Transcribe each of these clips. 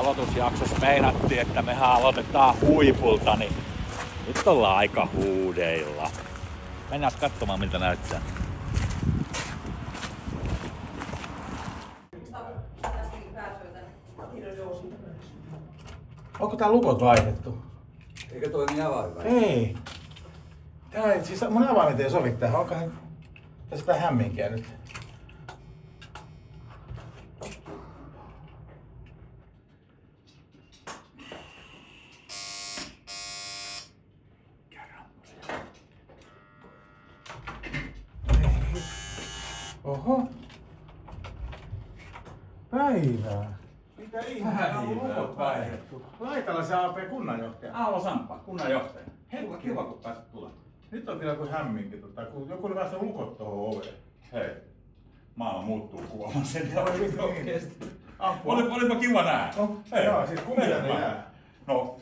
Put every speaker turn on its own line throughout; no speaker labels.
aloitusjaksossa meinattiin, että mehän aloitetaan huipulta, niin nyt ollaan aika huudeilla. Mennään katsomaan miltä näyttää.
Onko tää lukot vaihdettu?
Eikö toimi avain vai?
Ei. Tää, siis mun avaimet ei sovi tähän. Onkohan sitä hämminkiä nyt? Oho. Päivää. Mitä ihmettä on lukot vaihdettu? Laitalla se AP kunnanjohtaja.
Aalo Samppa, kunnanjohtaja. Kiva kun pääsit tulemaan.
Nyt on kyllä kuin hämminki, kun joku oli päästä lukot tuohon oveen.
Hei, maailma muuttuu kuvamaan sen oikeesti.
Apua.
Olipa kiva nähdä.
No, hei, joo, siis kumpi tänne jää?
No,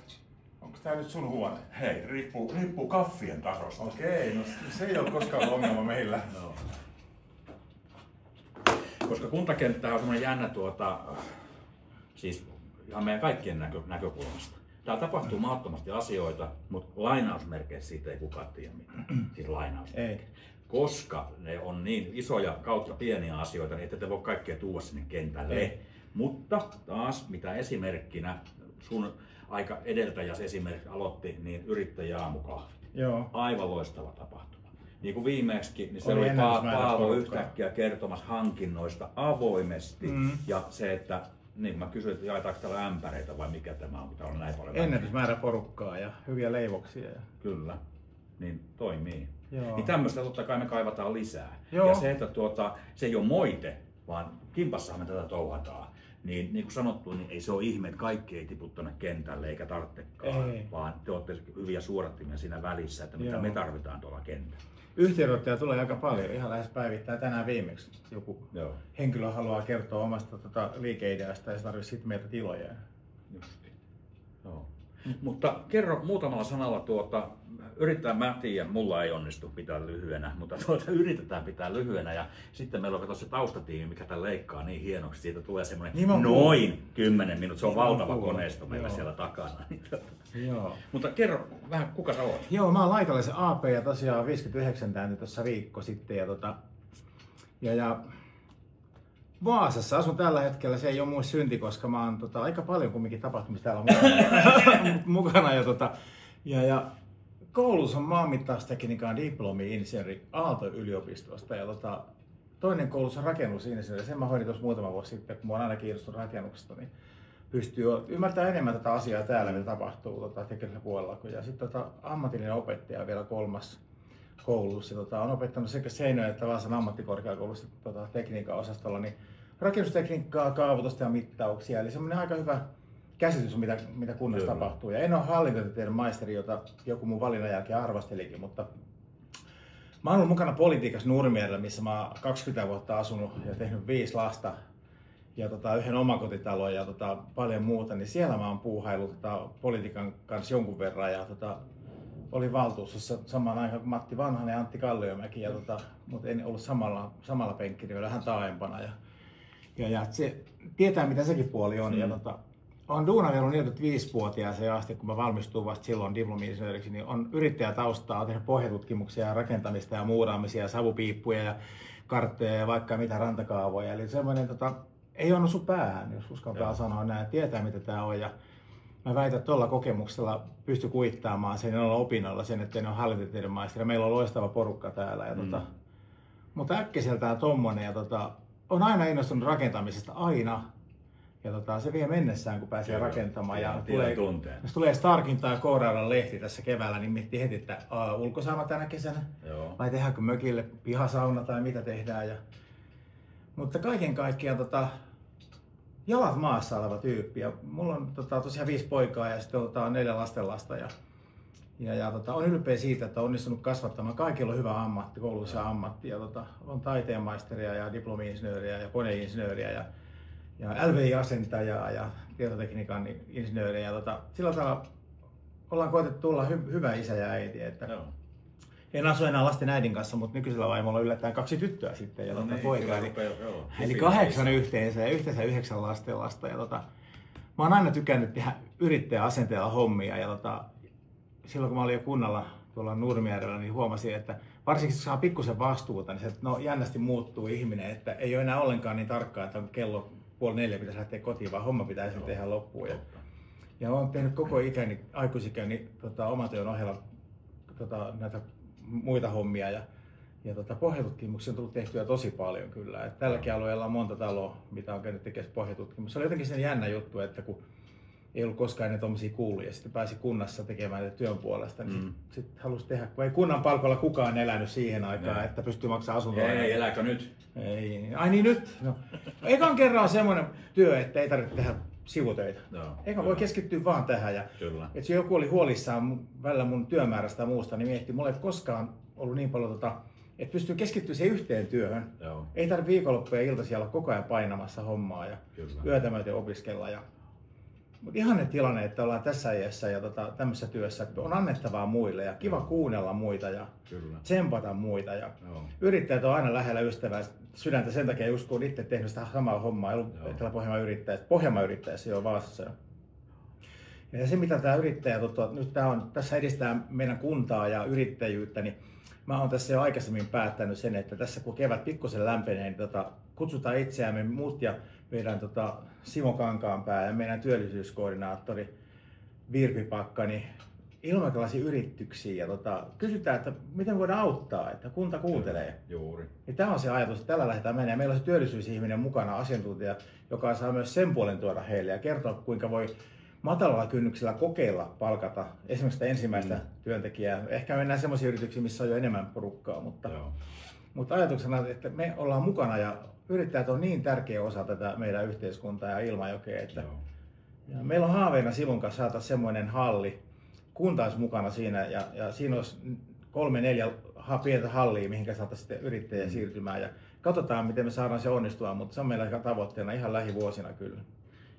Onko tää nyt sun huone?
hei, riippuu kaffien tasosta.
Okei, no se ei ole koskaan ollut ongelma meillä.
No. Koska kuntakenttä on semmoinen jännä siis ihan meidän kaikkien näkökulmasta. Täällä tapahtuu mahdottomasti asioita, mutta lainausmerkeissä siitä ei kukaan tiedä mitään. Siis lainausmerkeissä.
Ei.
Koska ne on niin isoja kautta pieniä asioita, niin ette te voi kaikkea tuoda sinne kentälle.
Ei.
Mutta taas, mitä esimerkkinä sun aika edeltäjäs esimerkiksi aloitti, niin yrittäjäaamukahvit.
Joo.
Aivan loistava tapahtuma. Niin kuin viimeksi, niin se
Oli
oli
ennätysmäärä
Paavo
porukkaa.
yhtäkkiä kertomassa hankinnoista avoimesti. Ja se, että niin mä kysyin, että jaetaanko täällä ämpäreitä vai mikä tämä on, kun täällä on näin paljon väkeä.
Ennätysmäärä porukkaa ja hyviä leivoksia.
Kyllä, niin toimii.
Joo.
Niin tämmöistä totta kai me kaivataan lisää.
Joo.
Ja se, että se ei ole moite, vaan kimpassahan me tätä touhataan. Niin kuin sanottu, niin ei se ole ihme, että kaikki ei tipu tuonne kentälle eikä tarvitsekaan,
Ei.
vaan te olette hyviä suorattimia siinä välissä, että mitä
Joo.
me tarvitaan tuolla kentällä.
Yhteydenottoja tulee aika paljon, ihan lähes päivittäin. Tänään viimeksi joku
Joo.
henkilö haluaa kertoa omasta liikeideasta ja se tarvitsee sitten meiltä tiloja.
Justi. Joo. Mutta kerro muutamalla sanalla yritetään, mä tiedän, mulla ei onnistu pitää lyhyenä, mutta yritetään pitää lyhyenä ja sitten meillä on se taustatiimi, mikä tämän leikkaa niin hienoksi, siitä tulee semmoinen noin 10 minuuttia, se on valtava koneisto meillä siellä takana.
Joo.
Mutta kerro vähän, kuka sä oot?
Joo, mä oon Laitalaisen AP ja tosiaan 59 täytin tuossa viikko sitten ja Vaasassa asun tällä hetkellä, se ei ole mun synti, koska mä oon aika paljon kumminkin tapahtumista täällä mukana ja koulussa on maanmittaustekniikan diplomi-insinööri Aalto-yliopistosta ja toinen koulussa on rakennusinsinööri, sen mä hoidin tuossa muutama vuosi sitten, kun mä oon aina kiinnostunut rakennuksesta, niin pystyy ymmärtämään enemmän tätä asiaa täällä, mitä tapahtuu teknisellä puolella. Ja sitten ammatillinen opettaja vielä kolmas koulussa. On opettanut sekä Seinäjoen että Vaasan ammattikorkeakoulussa tekniikan osastolla, niin rakennustekniikkaa, kaavoitusta ja mittauksia. Eli semmoinen aika hyvä käsitys, mitä kunnassa tapahtuu. Ja en ole hallintotieteiden maisteri, jota joku mun valinnan jälkeen arvostelikin, mutta mä oon ollut mukana politiikassa Nurmijärvellä, missä mä oon 20 vuotta asunut ja tehnyt 5 lasta ja yhden omakotitalon ja paljon muuta, niin siellä mä oon puuhaillut politiikan kanssa jonkun verran ja olin valtuustossa samaan aikaan kuin Matti Vanhanen ja Antti Kalliomäki, mutta en ollut samalla penkkillä, vähän taaempana. Ja se tietää, mitä sekin puoli on. Ja olen duunannut 45-vuotiaaseen asti, kun mä valmistuin vasta silloin diplomi-insinööriksi, niin on yrittäjätaustaa, on tehnyt pohjatutkimuksia ja rakentamista ja muuraamisia ja savupiippuja ja kartteja ja vaikka mitä rantakaavoja. Eli semmoinen ei ole noussut päähän, jos uskaltaa sanoa näin, tietää mitä tämä on. Ja mä väitän, että tuolla kokemuksella pysty kuittaamaan sen opinnoilla sen, että en ole hallintotieteiden maisteri. Meillä on loistava porukka täällä. Mutta äkkiseltään tommonen. Ja on aina innostunut rakentamisesta, aina. Ja se vie mennessään, kun pääsee rakentamaan. Ja jos tulee Starkin tai K-Raudan lehti tässä keväällä, niin miettii heti, että ulkosauna tänä kesänä. Joo. Vai tehdäänkö mökille pihasauna tai mitä tehdään. Mutta kaiken kaikkiaan jalat maassa oleva tyyppi. Ja mulla on tosiaan 5 poikaa ja sitten 4 lastenlasta. On ylpeä siitä, että on onnistunut kasvattamaan. Kaikilla on hyvä ammatti, koulussa ammatti. Ja on taiteenmaisteria ja diplomi-insinööriä ja koneinsinööriä ja LVI-asentajaa ja tietotekniikan insinööriä. Sillä tavalla ollaan koetettu tulla hyvä isä ja äiti. Että en asu enää lasten äidin kanssa, mutta nykyisellä vaimolla on yllättäen 2 tyttöä sitten ja poikaa. Eli 8 yhteensä ja yhteensä 9 lastenlasta. Mä mä oon aina tykännyt tehdä yrittäjäasenteella hommia ja silloin kun mä olin jo kunnalla tuolla Nurmijärvellä, niin huomasin, että varsinkin kun saa pikkusen vastuuta, niin se jännästi muuttuu ihminen, että ei ole enää ollenkaan niin tarkkaa, että on kello 3:30 pitäisi lähteä kotiin, vaan homma pitäisi tehdä loppuun. Ja olen tehnyt koko ikäni, aikuisikäni omatyön ohella näitä muita hommia ja pohjatutkimuksia on tullut tehtyä tosi paljon kyllä. Et tälläkin alueella on monta taloa, mitä on käynyt tekemään pohjatutkimusta. Se oli jotenkin sen jännä juttu, että kun ei ollut koskaan ennen tommosia kuuluja ja sitten pääsi kunnassa tekemään työn puolesta, niin sitten halusi tehdä, kun ei kunnan palkolla kukaan elänyt siihen aikaan, että pystyy maksamaan asuntoa.
Ei, elääkö nyt?
Ei, ai niin nyt? No. Ekan kerran on semmoinen työ, että ei tarvitse tehdä sivutöitä. Eikä voi keskittyä vaan tähän. Ja, että joku oli huolissaan välillä mun työmäärästä ja muusta, niin mietti, mulla ei koskaan ollut niin paljon, että pystyy keskittymään siihen yhteen työhön.
Joo.
Ei tarvitse viikonloppuja ja iltaisia olla koko ajan painamassa hommaa ja yötä myöten opiskella. Mutta ihanne tilanne, että ollaan tässä iässä ja tämmöisessä työssä, että on annettavaa muille ja kiva kuunnella muita ja tsempata muita. Ja yrittäjät on aina lähellä ystävää sydäntä sen takia, just kun olen itse tehnyt sitä samaa hommaa, ollut Etelä-Pohjanmaan yrittäjässä jo Vaasassa. Ja se mitä tämä yrittäjä, nyt tässä edistää meidän kuntaa ja yrittäjyyttä, niin mä oon tässä jo aikaisemmin päättänyt sen, että tässä kun kevät pikkusen lämpenee, niin kutsutaan itseämme muut ja meidän Simo Kankaanpää ja meidän työllisyyskoordinaattori Virpi Pakka, niin ilmoitalaisiin yrityksiin ja kysytään, että miten voidaan auttaa, että kunta kuuntelee.
Juuri.
Ja tämä on se ajatus, että tällä lähdetään menemään. Meillä on se työllisyysihminen mukana, asiantuntija, joka saa myös sen puolen tuoda heille ja kertoa, kuinka voi matalalla kynnyksellä kokeilla palkata esimerkiksi sitä ensimmäistä työntekijää. Ehkä mennään sellaisiin yrityksiin, missä on jo enemmän porukkaa, mutta ajatuksena, että me ollaan mukana ja yrittäjät on niin tärkeä osa tätä meidän yhteiskuntaa ja Ilmajokea, että ja meillä on haaveena Sivun kanssa saada semmoinen halli, kunta olisi mukana siinä ja siinä olisi 3-4 pientä hallia, mihinkä saataisiin sitten yrittäjä siirtymään ja katsotaan miten me saadaan se onnistua, mutta se on meillä tavoitteena ihan lähivuosina kyllä.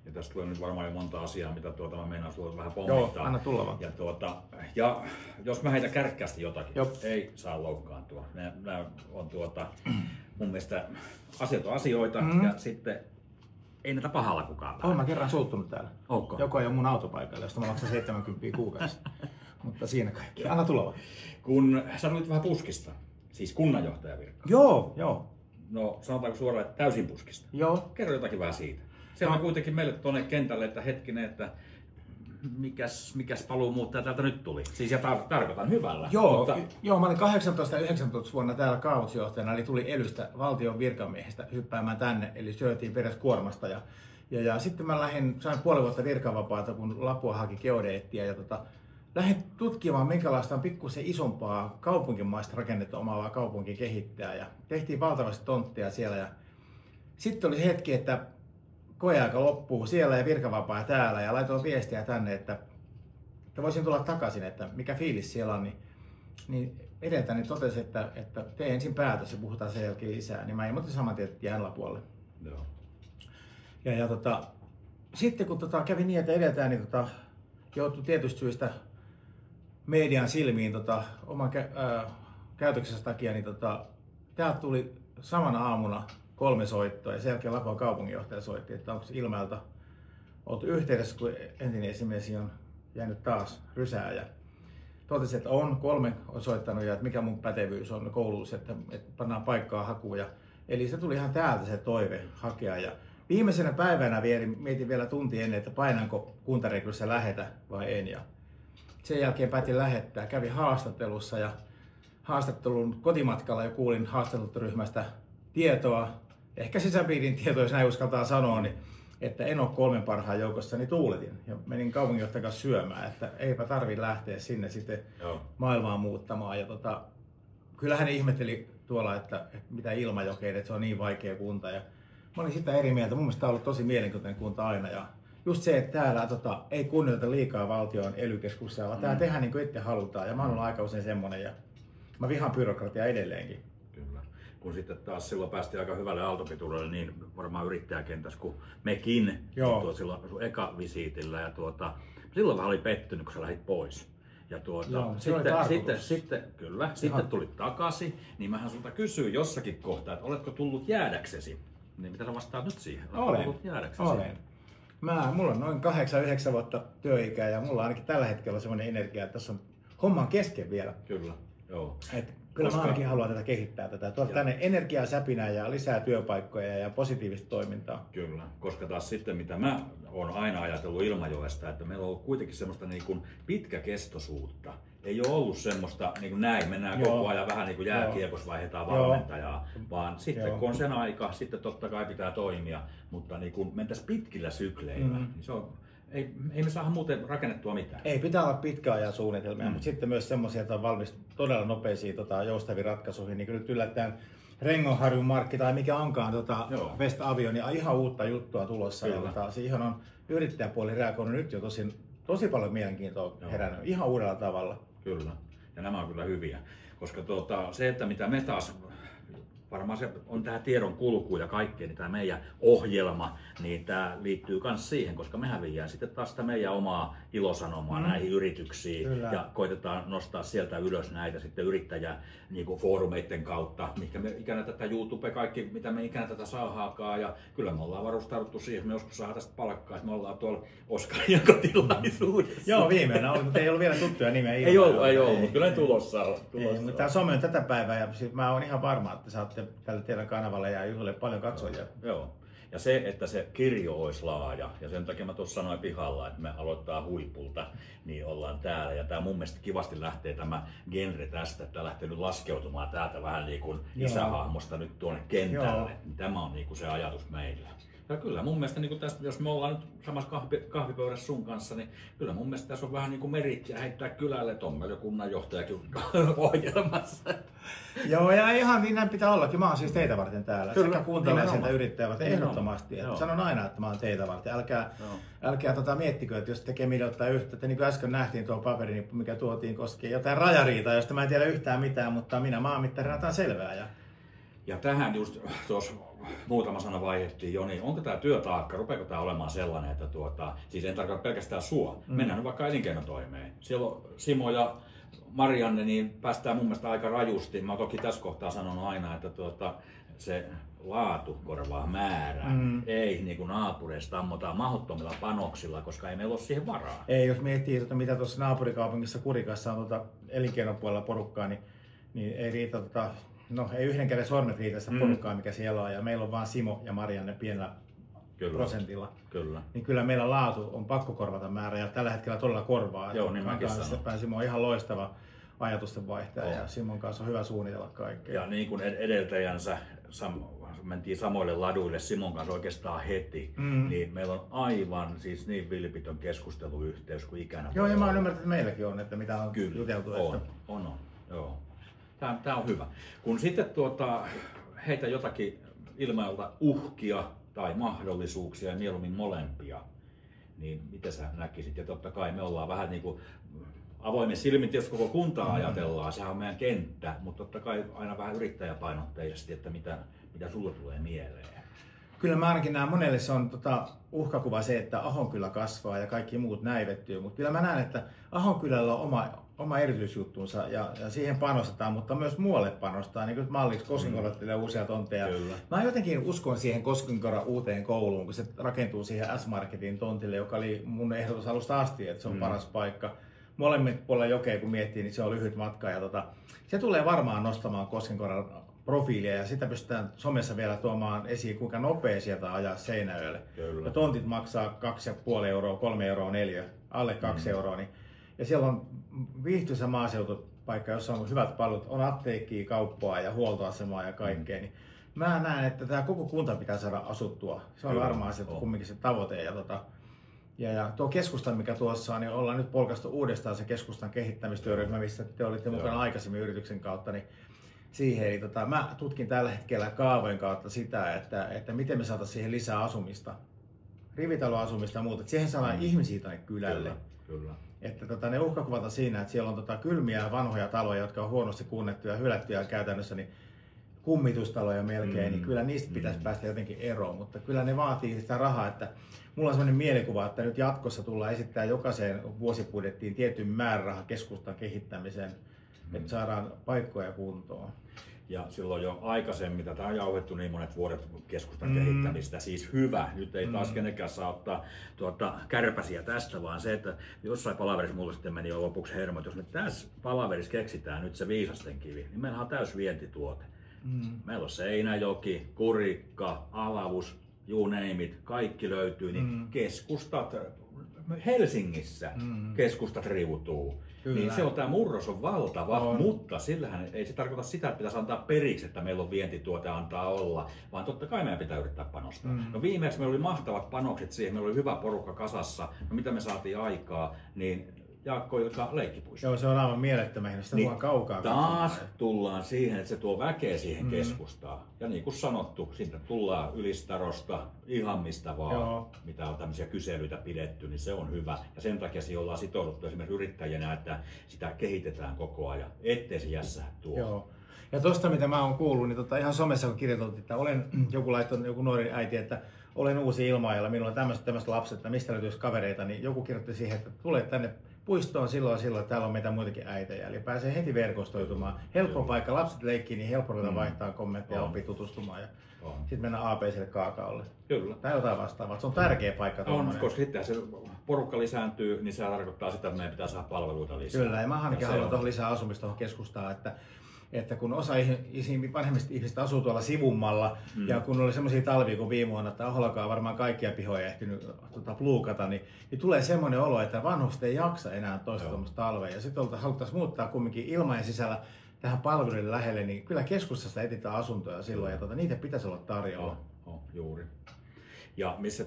Ja tästä tulee nyt varmaan jo monta asiaa, mitä mä meinaan sulla vähän pommittaa.
Joo, anna tulla vaan.
Ja jos mä heitän kärkkäästi jotakin, ei saa loukkaantua. Nämä on mun mielestä asiat on asioita ja sitten ei näitä pahalla kukaan.
Olen mä kerran suuttunut täällä.
Onko?
Joko ei ole mun autopaikalla, josta mä maksan 70 kuukaudessa. Mutta siinä kaikki. Anna tulla vaan.
Kun sanoit vähän puskista, siis kunnanjohtajavirka.
Joo.
No sanotaanko suoraan, että täysin puskista?
Joo.
Kerro jotakin vähän siitä. Se on kuitenkin meille tuonne kentälle, että hetkinen, että mikäs paluumuuttaja täältä nyt tuli. Siis ja tarkoitan hyvällä.
Joo, mä olin 18 ja 19 vuonna täällä kaavoitusjohtajana, eli tuli Elystä valtion virkamiehistä hyppäämään tänne, eli syötiin peräskuormasta. Ja sitten mä sain puoli vuotta virkavapaata, kun Lapua haki geodeettia ja lähdin tutkimaan, minkälaista on pikkusen isompaa kaupunkimaista rakennetta omaavaa kaupunkia kehittää ja tehtiin valtavasti tontteja siellä. Ja sitten oli hetki, että koeaika loppuu siellä ja virkavapaa täällä ja laitoin viestiä tänne, että voisin tulla takaisin, että mikä fiilis siellä on. Niin edeltäni totesi, että tee ensin päätös ja puhutaan sen jälkeen lisää. Niin mä ilmoitin saman tien, että jään Lapualle.
Joo.
Sitten kun kävi niin, että edeltäni joutui tietysti syystä median silmiin oman käytöksensä takia, niin täältä tuli samana aamuna 3 soittoa ja sen jälkeen Lapuan kaupunginjohtaja soitti, että onko Ilmeeltä oltu yhteydessä, kun entinen esimies on jäänyt taas rysää ja totesi, että 3 on soittanut ja että mikä mun pätevyys on koulussa, että pannaan paikkaa hakuun. Eli se tuli ihan täältä se toive hakea ja viimeisenä päivänä mietin vielä tunti ennen, että painanko kuntarekryssä lähetä vai en. Ja sen jälkeen päätin lähettää, kävin haastattelussa ja haastattelun kotimatkalla jo kuulin haastatteluryhmästä tietoa, ehkä sisäpiirin tietoa, jos näin uskaltaa sanoa, niin, että en ole 3 parhaan joukossa, niin tuuletin ja menin kaupunginjohtajan kanssa syömään, että eipä tarvitse lähteä sinne sitten maailmaa muuttamaan. Ja kyllä hän ihmetteli tuolla, että mitä Ilmajokeen, että se on niin vaikea kunta. Ja mä olin sitä eri mieltä, mun mielestä tämä on ollut tosi mielenkiintoinen kunta aina. Ja just se, että täällä ei kunnioita liikaa valtion ely-keskuksia, vaan täällä tehdään niin kuin itse halutaan. Ja mä oon ollut aika usein semmonen ja mä vihaan byrokratiaa edelleenkin.
Kyllä. Kun sitten taas silloin päästiin aika hyvälle aaltopituudelle, niin varmaan yrittäjäkentässä kuin mekin silloin sun eka visiitillä. Ja silloin vähän oli pettynyt, kun sä lähdit pois. Ja sitten tulit takaisin, niin mähän sulta kysyin jossakin kohtaa, että oletko tullut jäädäksesi? Niin mitä sä vastaat nyt siihen?
Olen. Mulla on noin 8-9 vuotta työikää ja mulla on ainakin tällä hetkellä semmoinen energia, että tässä on homman kesken vielä.
Kyllä, joo.
Kyllä mä ainakin haluan tätä kehittää tuoda tänne energiaa, säpinää ja lisää työpaikkoja ja positiivista toimintaa.
Kyllä, koska taas sitten mitä mä oon aina ajatellut Ilmajoesta, että meillä on ollut kuitenkin semmoista niin kuin pitkäkestoisuutta. Ei ole ollut semmoista niin kuin näin, mennään koko ajan vähän niin kuin jääkiekossa vaihdetaan valmentajaa, vaan sitten kun on sen aika, sitten totta kai pitää toimia, mutta niin kuin mentäisiin pitkillä sykleillä, niin se on, ei me saada muuten rakennettua mitään.
Ei, pitää olla pitkän suunnitelmia, mutta sitten myös semmoisia, että on valmis todella nopeisiin joustaviin ratkaisuihin, niin kuin nyt yllättäen Rengonharjun markki tai mikä onkaan West Avion, niin ihan uutta juttua tulossa. Ja siihen on yrittäjäpuoli reagoinut nyt jo tosi paljon mielenkiintoa herännyt ihan uudella tavalla.
Kyllä, ja nämä on kyllä hyviä, koska se, että mitä me taas, varmaan se on tähän tiedon kulkuun ja kaikkeen, niin tämä meidän ohjelma, niin tämä liittyy myös siihen, koska me häviää sitten taas sitä meidän omaa ilosanomaa näihin yrityksiin. Kyllä. Ja koitetaan nostaa sieltä ylös näitä sitten yrittäjäfoorumeiden kautta, mikä me ikänä tätä YouTube, kaikki mitä me ikänä tätä saahaakaan, ja kyllä me ollaan varustauduttu siihen, että me joskus saadaan tästä palkkaa, että me ollaan tuolla Oskarin jakotilaisuudessa.
Joo, viimeinen oli, mutta ei ollut vielä tuttuja nimeä.
Ei ollut, mutta kyllä tulossa on.
Mutta tämä some on tätä päivää ja mä oon ihan varma, että saatte tälle teidän kanavalle ja juhlille paljon katsojia.
Joo. Ja se, että se kirjo olisi laaja, ja sen takia mä tuossa sanoin pihalla, että me aloittaa huipulta, niin ollaan täällä. Ja tää mun mielestä kivasti lähtee tämä genre tästä, että tää lähtee nyt laskeutumaan täältä vähän niin kuin isähahmosta nyt tuonne kentälle. Niin tämä on niin kuin se ajatus meillä. Ja kyllä mun mielestä, niin kuin tästä, jos me ollaan nyt samassa kahvipöydässä sun kanssa, niin kyllä mun mielestä tässä on vähän niin kuin meritsiä heittää kylälle, että on meillä jo kunnanjohtajakin ohjelmassa.
Joo, ja ihan niin näin pitää ollakin. Mä oon siis teitä varten täällä. Kyllä, sekä kuntalaiset että yrittäjät ehdottomasti. Sanon aina, että mä oon teitä varten. Älkää miettikö, että jos tekee mille ottaa yhteyttä, niin kuin äsken nähtiin tuo paperi, mikä tuotiin koskee jotain rajariitaa, josta mä en tiedä yhtään mitään, mutta minä maanmittarina otan selvää.
Ja tähän just tuossa muutama sana vaihdettiin jo, niin onko tämä työtaakka, rupeeko tämä olemaan sellainen, että siis en tarkoita pelkästään sua, mennään nyt vaikka elinkeinotoimeen. Siellä on Simo ja Marianne, niin päästään mun mielestä aika rajusti. Mä toki tässä kohtaa sanonut aina, että se laatu korvaa määrää. Ei niin kuin naapureista ammotaan mahdottomilla panoksilla, koska ei meillä ole siihen varaa.
Ei, jos miettii, mitä tuossa naapurikaupungissa Kurikassa on elinkeinopuolella porukkaa, niin ei riitä ei yhden käden sormet riitä sitä porukkaa, mikä siellä on, ja meillä on vaan Simo ja Marianne pienellä prosentilla.
Kyllä.
Niin kyllä meillä laatu on pakko korvata määrä, ja tällä hetkellä todella korvaa.
Joo, niin mäkin sanon.
Simo on ihan loistava ajatusten vaihtaja, ja Simon kanssa on hyvä suunnitella kaikkea.
Ja niin kuin edeltäjänsä, mentiin samoille laduille Simon kanssa oikeastaan heti, niin meillä on aivan siis niin vilpitön keskusteluyhteys kuin ikänä.
Joo, ja mä oon ymmärtänyt, että meilläkin on, että mitä on juteltu.
On, joo. Tää on hyvä. Kun sitten heitä jotakin ilmailta uhkia tai mahdollisuuksia ja mieluummin molempia, niin mitä sä näkisit? Ja totta kai me ollaan vähän niin kuin avoimen silmin, jos koko kuntaa ajatellaan, sehän on meidän kenttä, mutta totta kai aina vähän yrittäjäpainotteisesti, että mitä sulle tulee mieleen.
Kyllä mä ainakin näen, monelle se on uhkakuva se, että Ahonkylä kasvaa ja kaikki muut näivettyy, mutta kyllä mä näen, että Ahonkylällä on oma erityisjuttunsa ja siihen panostetaan, mutta myös muualle panostaa, niin kuin malliksi Koskenkorva uusia tontteja. Kyllä. Mä jotenkin uskon siihen Koskenkorvan uuteen kouluun, kun se rakentuu siihen S-Marketin tontille, joka oli mun ehdotus alusta asti, että se on paras paikka. Molemmat puolella jokea kun miettii, niin se on lyhyt matka ja se tulee varmaan nostamaan Koskenkorvan profiilia ja sitä pystytään somessa vielä tuomaan esiin, kuinka nopea sieltä ajaa Seinäjoelle. Ja tontit maksaa 2,5 euroa, 3 euroa neliö, alle 2 euroa. Niin, ja siellä on viihtyisä maaseutupaikka, jossa on hyvät palvelut, on apteekkia, kauppaa ja huoltoasemaa ja kaikkea. Niin mä näen, että tämä koko kunta pitää saada asuttua. Se on varmaan se, kumminkin se tavoite. Ja tuo keskusta, mikä tuossa on, niin ollaan nyt polkaistu uudestaan se keskustan kehittämistyöryhmä, missä te olitte mukana aikaisemmin yrityksen kautta. Niin siihen, eli mä tutkin tällä hetkellä kaavojen kautta sitä, että miten me saataisiin siihen lisää asumista, rivitaloasumista ja muuta, että siihen saadaan ihmisiä tänne kylälle.
Kyllä.
Että ne uhkakuvat on siinä, että siellä on kylmiä vanhoja taloja, jotka on huonosti kunnettuja ja hylättyjä käytännössä, niin kummitustaloja melkein, niin kyllä niistä pitäisi päästä jotenkin eroon, mutta kyllä ne vaatii sitä rahaa, että mulla on sellainen mielikuva, että nyt jatkossa tullaan esittää jokaiseen vuosibudjettiin tietyn määräraha keskustan kehittämiseen, että saadaan paikkoja kuntoon.
Ja silloin jo aikaisemmin tätä on jauhettu niin monet vuodet keskustan kehittämistä, siis hyvä. Nyt ei taas kenenkään saa ottaa kärpäsiä tästä, vaan se, että jossain palaverissa mulle sitten meni jo lopuksi hermo, että jos me tässä palaverissa keksitään nyt se viisasten kivi, niin meillä on täys vientituote. Meillä on Seinäjoki, Kurikka, Alavus, you name it, kaikki löytyy, niin keskustat, Helsingissä keskustat riutuu.
Kyllä.
Niin se on, tämä murros on valtava, mutta sillähän ei se tarkoita sitä, että pitäisi antaa periksi, että meillä on vientituote antaa olla, vaan totta kai meidän pitää yrittää panostaa. No viimeksi meillä oli mahtavat panokset siihen, meillä oli hyvä porukka kasassa, no mitä me saatiin aikaa, niin Jaakko Ilkka leikkipuisto.
Joo, se on aivan mielettömän, sitä niin kaukaa.
Taas tullaan siihen, että se tuo väkeä siihen keskustaan. Ja niin kuin sanottu, siitä tullaan Ylistarosta, ihan mistä vaan, mitä on tämmöisiä kyselyitä pidetty, niin se on hyvä. Ja sen takia siihen ollaan sitouduttu esimerkiksi yrittäjänä, että sitä kehitetään koko ajan, ettei se jässää tuo.
Joo. Ja tosta mitä mä oon kuullut, niin ihan somessa kun kirjoitettiin, että olen joku nuori äiti, että olen uusi ilmaajalla, minulla on tämmöiset lapset, että mistä löytyisi kavereita, niin joku kirjoitti siihen, että tulee tänne puistoon silloin, täällä on meitä muitakin äitejä, eli pääsee heti verkostoitumaan. Helppo paikka, lapset leikkii, niin helppo vaihtaa kommentteja, oppii tutustumaan ja sitten mennään APClle kaakaolle.
Kyllä.
Tai jotain vastaavaa, se on tärkeä paikka.
On, koska sitten se porukka lisääntyy, niin se tarkoittaa sitä, että meidän pitää saada palveluita lisää.
Kyllä, ja mä ainakin haluan tuohon lisää asumista tuohon keskustaan, että kun osa vanhemmista ihmisistä asuu tuolla sivummalla, ja kun oli semmoisia talvia kuin viime vuonna, että Aholakaan varmaan kaikkia pihoja ehtinyt pluukata, niin tulee semmoinen olo, että vanhukset ei jaksa enää toista tuommoista talvea. Ja sitten haluttaisiin muuttaa kumminkin ilmajen sisällä tähän palveluiden lähelle, niin kyllä keskustassa etsitään asuntoja silloin, ja niitä pitäisi olla tarjolla.
Juuri. Ja missä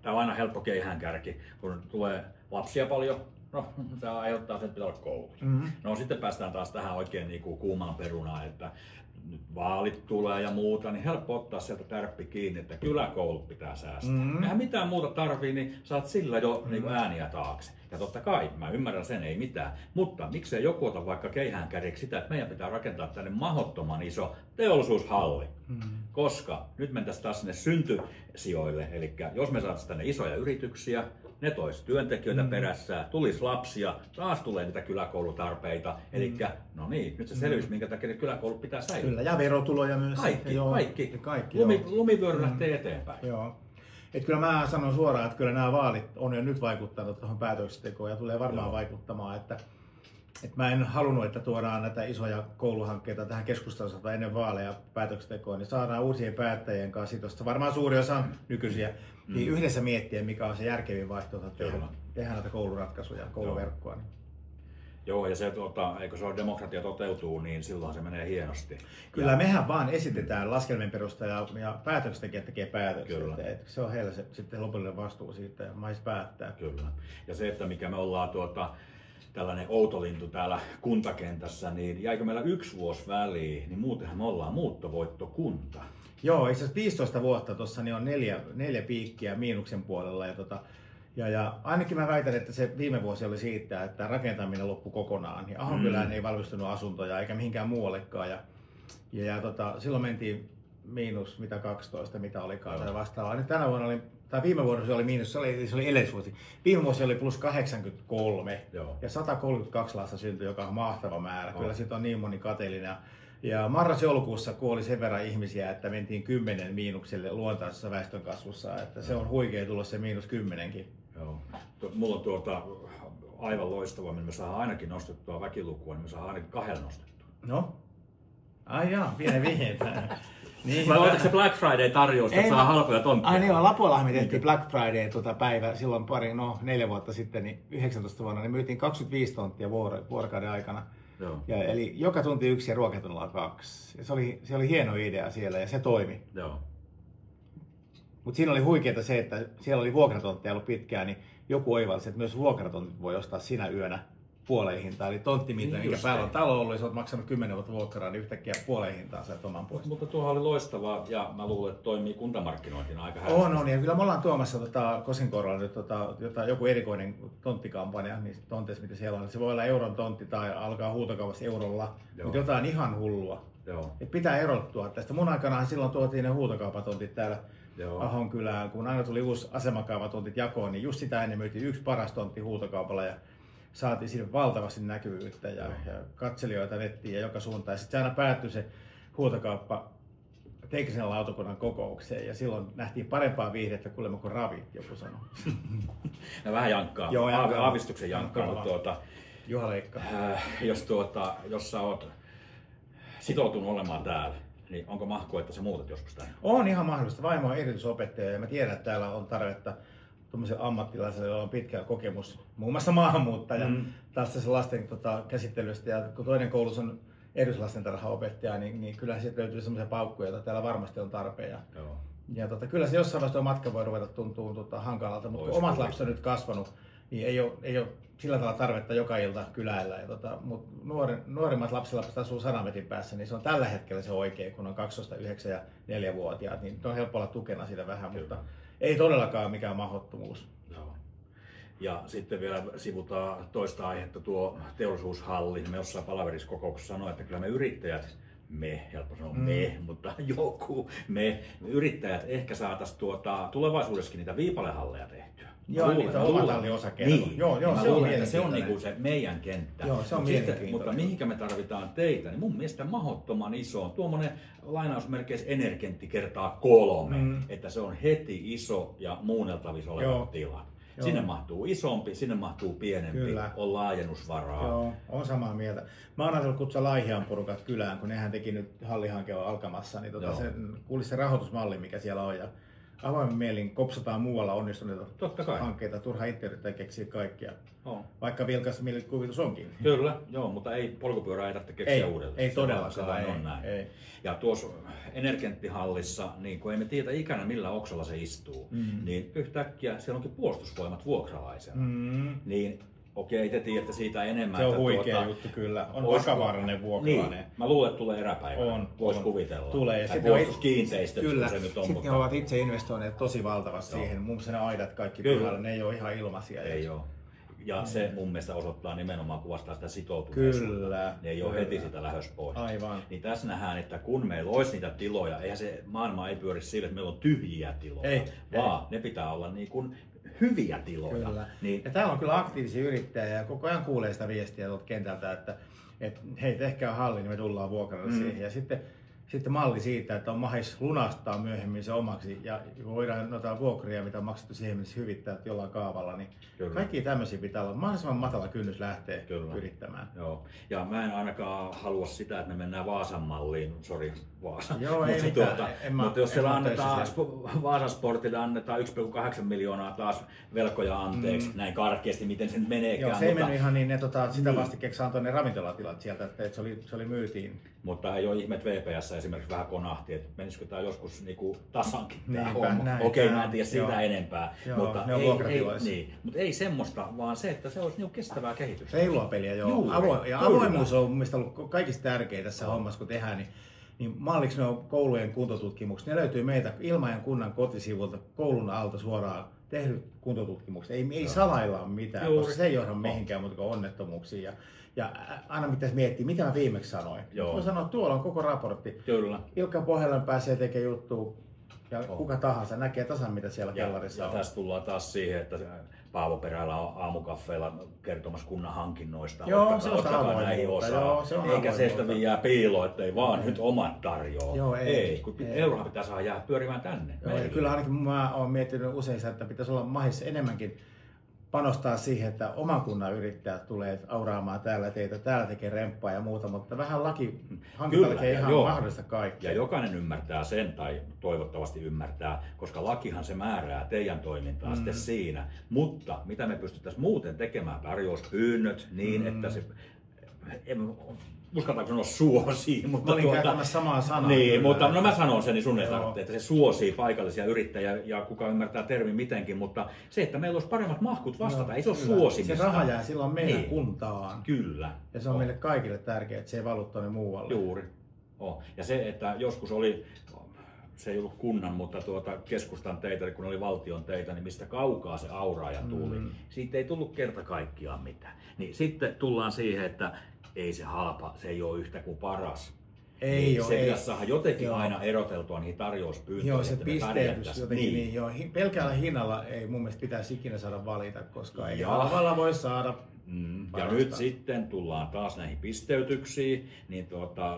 tämä on aina helppo keihäänkärki, kun tulee lapsia paljon. No, se aiheuttaa sen, että pitää olla koulut. No sitten päästään taas tähän oikein niin kuin kuumaan perunaan, että nyt vaalit tulee ja muuta, niin helppo ottaa sieltä tärppi kiinni, että kyläkoulut pitää säästää. Eihän mitään muuta tarvii, niin saat sillä jo niin kuin ääniä taakse. Ja totta kai, mä ymmärrän sen, ei mitään. Mutta miksei joku ota vaikka keihäänkärjeksi sitä, että meidän pitää rakentaa tänne mahdottoman iso teollisuushalli. Koska nyt mentäisiin taas sinne syntysijoille, eli jos me saataisiin tänne isoja yrityksiä, ne tois työntekijöitä perässä, tulisi lapsia, taas tulee niitä kyläkoulutarpeita. Eli no niin, nyt se selvisi, minkä takia ne kyläkoulut pitää säilyä.
Kyllä, ja verotuloja myös.
Kaikki. Lumivyöry lähtee eteenpäin.
Joo. Et kyllä mä sanon suoraan, että kyllä nämä vaalit on jo nyt vaikuttanut tuohon päätöksentekoon ja tulee varmaan vaikuttamaan, että mä en halunnut, että tuodaan näitä isoja kouluhankkeita tähän keskusteluun ennen vaaleja päätöksentekoon, niin saadaan uusien päättäjien kanssa, tuosta varmaan suuri osa nykyisiä, niin yhdessä miettiä, mikä on se järkevin vaihtoehto tehdä näitä kouluratkaisuja, kouluverkkoa.
Joo, ja se, eikö se ole demokratia toteutuu, niin silloin se menee hienosti.
Kyllä, mehän vaan esitetään laskelmien perusteella ja päätöksentekijät tekee päätöksiä. Se on heillä se sitten lopullinen vastuu siitä ja mais päättää.
Kyllä. Ja se, että mikä me ollaan tällainen outolintu täällä kuntakentässä, niin jäikö meillä 1 vuosi väliin, niin muutenhan me ollaan muuttovoittokunta.
Joo, itse asiassa 15 vuotta tuossa niin on 4 piikkiä miinuksen puolella. Ja ainakin mä väitän, että se viime vuosi oli siitä, että rakentaminen loppui kokonaan. Ja Ahonkylään ei valmistunut asuntoja eikä mihinkään muuallekaan. Silloin mentiin miinus 12, mitä olikaan tai vastaavaa. Nyt tänä vuonna viime vuonna se oli miinus, se oli edellisvuosi. Viime vuosi oli plus 83 ja 132 lasta syntyi, joka on mahtava määrä. Kyllä siitä on niin moni kateellinen. Ja marras-joulukuussa kuoli sen verran ihmisiä, että mentiin 10 miinukselle luontaisessa väestönkasvussa. Että se on huikea tulos se -10kin.
Joo. Mulla on aivan loistavaa, me saadaan ainakin nostettua väkilukua, niin me saadaan ainakin 2 nostettua.
No? Ai jaa, pienen vihjeitä.
Niin, vai oliko se Black Friday tarjous, että saa halpoja tontteja?
Ai niin, Lapuallahan me tehtiin Black Friday päivä silloin 4 vuotta sitten, niin 19 vuonna, niin myytiin 25 tonttia vuorokauden aikana.
Joo.
Eli joka tunti 1 ja ruokatunnilla 2. Ja se oli hieno idea siellä ja se toimi.
Joo.
Mutta siinä oli huikeeta se, että siellä oli vuokratontteja ollut pitkään, niin joku oivalsi, että myös vuokratontit voi ostaa sinä yönä puoleen hintaan. Eli tonttiminta, mikä päällä on talo ollut, ja sä oot maksanut 10 vuotta vuokraa, niin yhtäkkiä puoleen hintaan sait oman pois.
Mutta tuohan oli loistavaa, ja mä luulen, että toimii kuntamarkkinointina aika hyvin.
On, ja kyllä me ollaan tuomassa Koskenkorvalla nyt joku erikoinen tonttikampanja, niin tonteissa mitä siellä on. Se voi olla euron tontti tai alkaa huutokaupassa eurolla, mutta jotain ihan hullua.
Joo.
Et pitää erottua tästä. Mun aikana silloin tuotiin ne huutokaupatontit täällä Ahonkylään, kun aina tuli uusi asemakaavatontit jakoon, niin just sitä ennen myytiin 1 paras tontti huutokaupalla ja saatiin sinne valtavasti näkyvyyttä ja katselijoita nettiin ja joka suuntaan. Sitten se aina päättyi se huutokauppa teknisen lautakunnan kokoukseen ja silloin nähtiin parempaa viihdettä kuulemma kuin Ravi, joku sanoi.
Ja vähän jankkaa,
Joo,
aavistuksen jankkaa, mutta
Juha Leikka.
Jos sä oot sitoutunut olemaan täällä, niin onko mahkua, että sä muutat joskus tänne?
On ihan mahdollista. Vaimo on erityisopettaja ja mä tiedän, että täällä on tarvetta tuommoiselle ammattilaiselle, jolla on pitkä kokemus, muun muassa maahanmuuttaja, taas tässä lasten käsittelystä. Ja kun toinen koulutus on erityislastentarhaopettaja, niin kyllähän sieltä löytyy semmoisia paukkuja, joita täällä varmasti on tarpeen. Ja kyllä se jossain vaiheessa tuo matka voi ruveta tuntuu hankalalta, mutta kun omat lapset on nyt kasvanut, niin ei ole sillä tavalla tarvetta joka ilta kyläillä. Mutta nuorimmat lapsilapset asuu 100 metrin päässä, niin se on tällä hetkellä se oikein, kun on 12, 9 ja 4-vuotiaat, niin on helppo olla tukena siitä vähän, mutta ei todellakaan mikään mahdottomuus.
Joo. Ja sitten vielä sivutaan toista aihetta, tuo teollisuushalli. Me jossain palaveriskokouksessa sanoin, että kyllä me yrittäjät, helppo sanoa mutta me yrittäjät ehkä saataisiin tulevaisuudessakin niitä viipalehalleja tehtyä.
Joo, niitä omatalliosakkeita.
Niin.
Joo,
se on niinku se meidän kenttä.
Joo, se on mielenkiintoinen.
Mutta mihinkä me tarvitaan teitä, niin mun mielestä mahdottoman iso on tuommoinen lainausmerkeissä Energentti kertaa 3, että se on heti iso ja muunneltavissa olevat tilat. Joo. Sinne mahtuu isompi, sinne mahtuu pienempi, Kyllä. on laajennusvaraa.
Joo, on samaa mieltä. Mä oon ajatellut kutsua Laihian porukat kylään, kun nehän teki nyt hallihanke on alkamassa, niin kuulisi se rahoitusmalli, mikä siellä on. Ja avoimen mielin kopsataan muualla onnistuneita hankkeita, turha itse yrittää keksiä kaikkia. Vaikka vilkas mielikuvitus onkin.
Kyllä, joo, mutta ei polkupyörää ei tarvitse keksiä uudelleen.
Ei todellakaan.
On näin. Ei. Ja tuossa Energenttihallissa, niin kun ei me tiedä ikänä millä oksalla se istuu, niin yhtäkkiä siellä onkin puolustusvoimat vuokralaisena. Niin okei, te tiedätte siitä enemmän.
Se on huikea juttu kyllä. On vakavaarainen vuokralainen.
Niin, mä luulen, että tulee eräpäivänä. Voisi kuvitella.
Tulee. Ja
sitten puolustuskiinteistöt,
kyllä.
Se nyt on.
Sitten ovat itse investoineet tosi valtavasti siihen. Muun muassa ne aidat kaikki pihalle, ne ei ole ihan ilmaisia.
Ei ole. Ja se mun mielestä osoittaa nimenomaan, kuvastaa sitä sitoutuneisuutta.
Kyllä.
Ne ei ole heti sitä lähdös pois.
Aivan.
Niin tässä nähdään, että kun meillä olisi niitä tiloja, eihän se maailma ei pyöri sille, että meillä on tyhjiä tiloja, vaan ne pitää olla niin kuin hyviä tiloja.
Kyllä.
Niin,
ja täällä on kyllä aktiivisia yrittäjiä ja koko ajan kuulee sitä viestiä tuolta kentältä, että hei, tehkää halli, niin me tullaan vuokralle siihen. Ja sitten malli siitä, että on mahis lunastaa myöhemmin se omaksi ja voidaan noita vuokria, mitä on maksettu siihen mennessä hyvittää jollain kaavalla, niin kaikki tämmöisiä pitää olla mahdollisimman matala kynnys lähteä yrittämään.
Joo. Ja mä en ainakaan halua sitä, että me mennään Vaasan malliin, sori Vaasa.
Joo, ei mitään.
Mutta jos siellä annetaan, Vaasan Sportille annetaan 1,8 miljoonaa taas velkoja anteeksi, näin karkeasti, miten se nyt meneekään.
Joo, se ei mennyt ihan niin, ne sitä vastikkeeksi antoi ne ravintolatilat sieltä, että se oli myytiin.
Mutta ei ole ihme, että VPS esimerkiksi vähän konahti, että menisikö tämä joskus niinku tasankin tämä homma. Okei, mä en tiedä siitä enempää. Mutta ei semmoista, vaan se, että se olisi niinku kestävää kehitystä.
Reilua peliä, joo. Ja avoimuus on mun mielestä ollut kaikista tärkeää tässä hommassa, kun tehdään. Niin malliksi ne on koulujen kuntotutkimukset. Ne löytyy meitä Ilmajan kunnan kotisivulta koulun alta suoraan tehdyt kuntotutkimukset. Ei salailla mitään, koska se ei johda mihinkään muuta kuin onnettomuuksiin. Ja aina pitäisi miettiä, mitä mä viimeksi sanoin. Voi sanoa, että tuolla on koko raportti.
Kyllä.
Ilkka Pohjolan pääsee tekemään juttua ja kuka tahansa näkee tasan, mitä siellä kellarissa on.
Ja tässä tullaan taas siihen, että Paavo Perälä on aamukaffeilla kertomassa kunnan hankinnoista.
Joo, se on
näihin osaa. Eikä se, että jää piiloon, että ei vaan nyt omat tarjoaa.
Joo, ei.
Euroa pitää saada jäädä pyörimään tänne.
Joo, ja kyllä ainakin mä oon miettinyt usein, että pitäisi olla mahis enemmänkin panostaa siihen, että oman kunnan yrittäjät tulee auraamaan täällä teitä, täällä tekee remppaa ja muuta, mutta vähän hankinta tekee ihan mahdollista kaikkea.
Ja jokainen ymmärtää sen, tai toivottavasti ymmärtää, koska lakihan se määrää teidän toimintaa sitten siinä. Mutta mitä me pystyttäisiin muuten tekemään, tarjouspyynnöt niin, että se... Uskaltaako sanoa suosii, mutta...
Mä olin käyttämässä samaa sanaa.
Niin, mutta no mä sanon sen, niin sun ei tarvitse, että se suosii paikallisia yrittäjiä ja kuka ymmärtää termin mitenkin, mutta se, että meillä olisi paremmat mahkut vastata, ei se ole suosimista.
Se raha jää silloin meidän kuntaan.
Kyllä.
Ja se on meille kaikille tärkeää, että se ei valu tuonne muualle.
Juuri. Ja se, että joskus oli, se ei ollut kunnan, mutta keskustan teitä, kun oli valtion teitä, niin mistä kaukaa se auraaja tuli. Siitä ei tullut kerta kaikkiaan mitään. Niin sitten tullaan siihen, että ei se halpa, se ei ole yhtä kuin paras.
Ei
niin
ole,
se
ei.
pitäisi saada jotenkin
Joo.
aina eroteltua niihin tarjouspyyntöihin.
Joo, se
että me
pisteytys
pärjättäisiin.
jotenkin niin. Joo. Pelkällä hinnalla ei mun mielestä pitäisi ikinä saada valita, koska ei
Ja.
halvalla voi saada.
Ja nyt sitten tullaan taas näihin pisteytyksiin, niin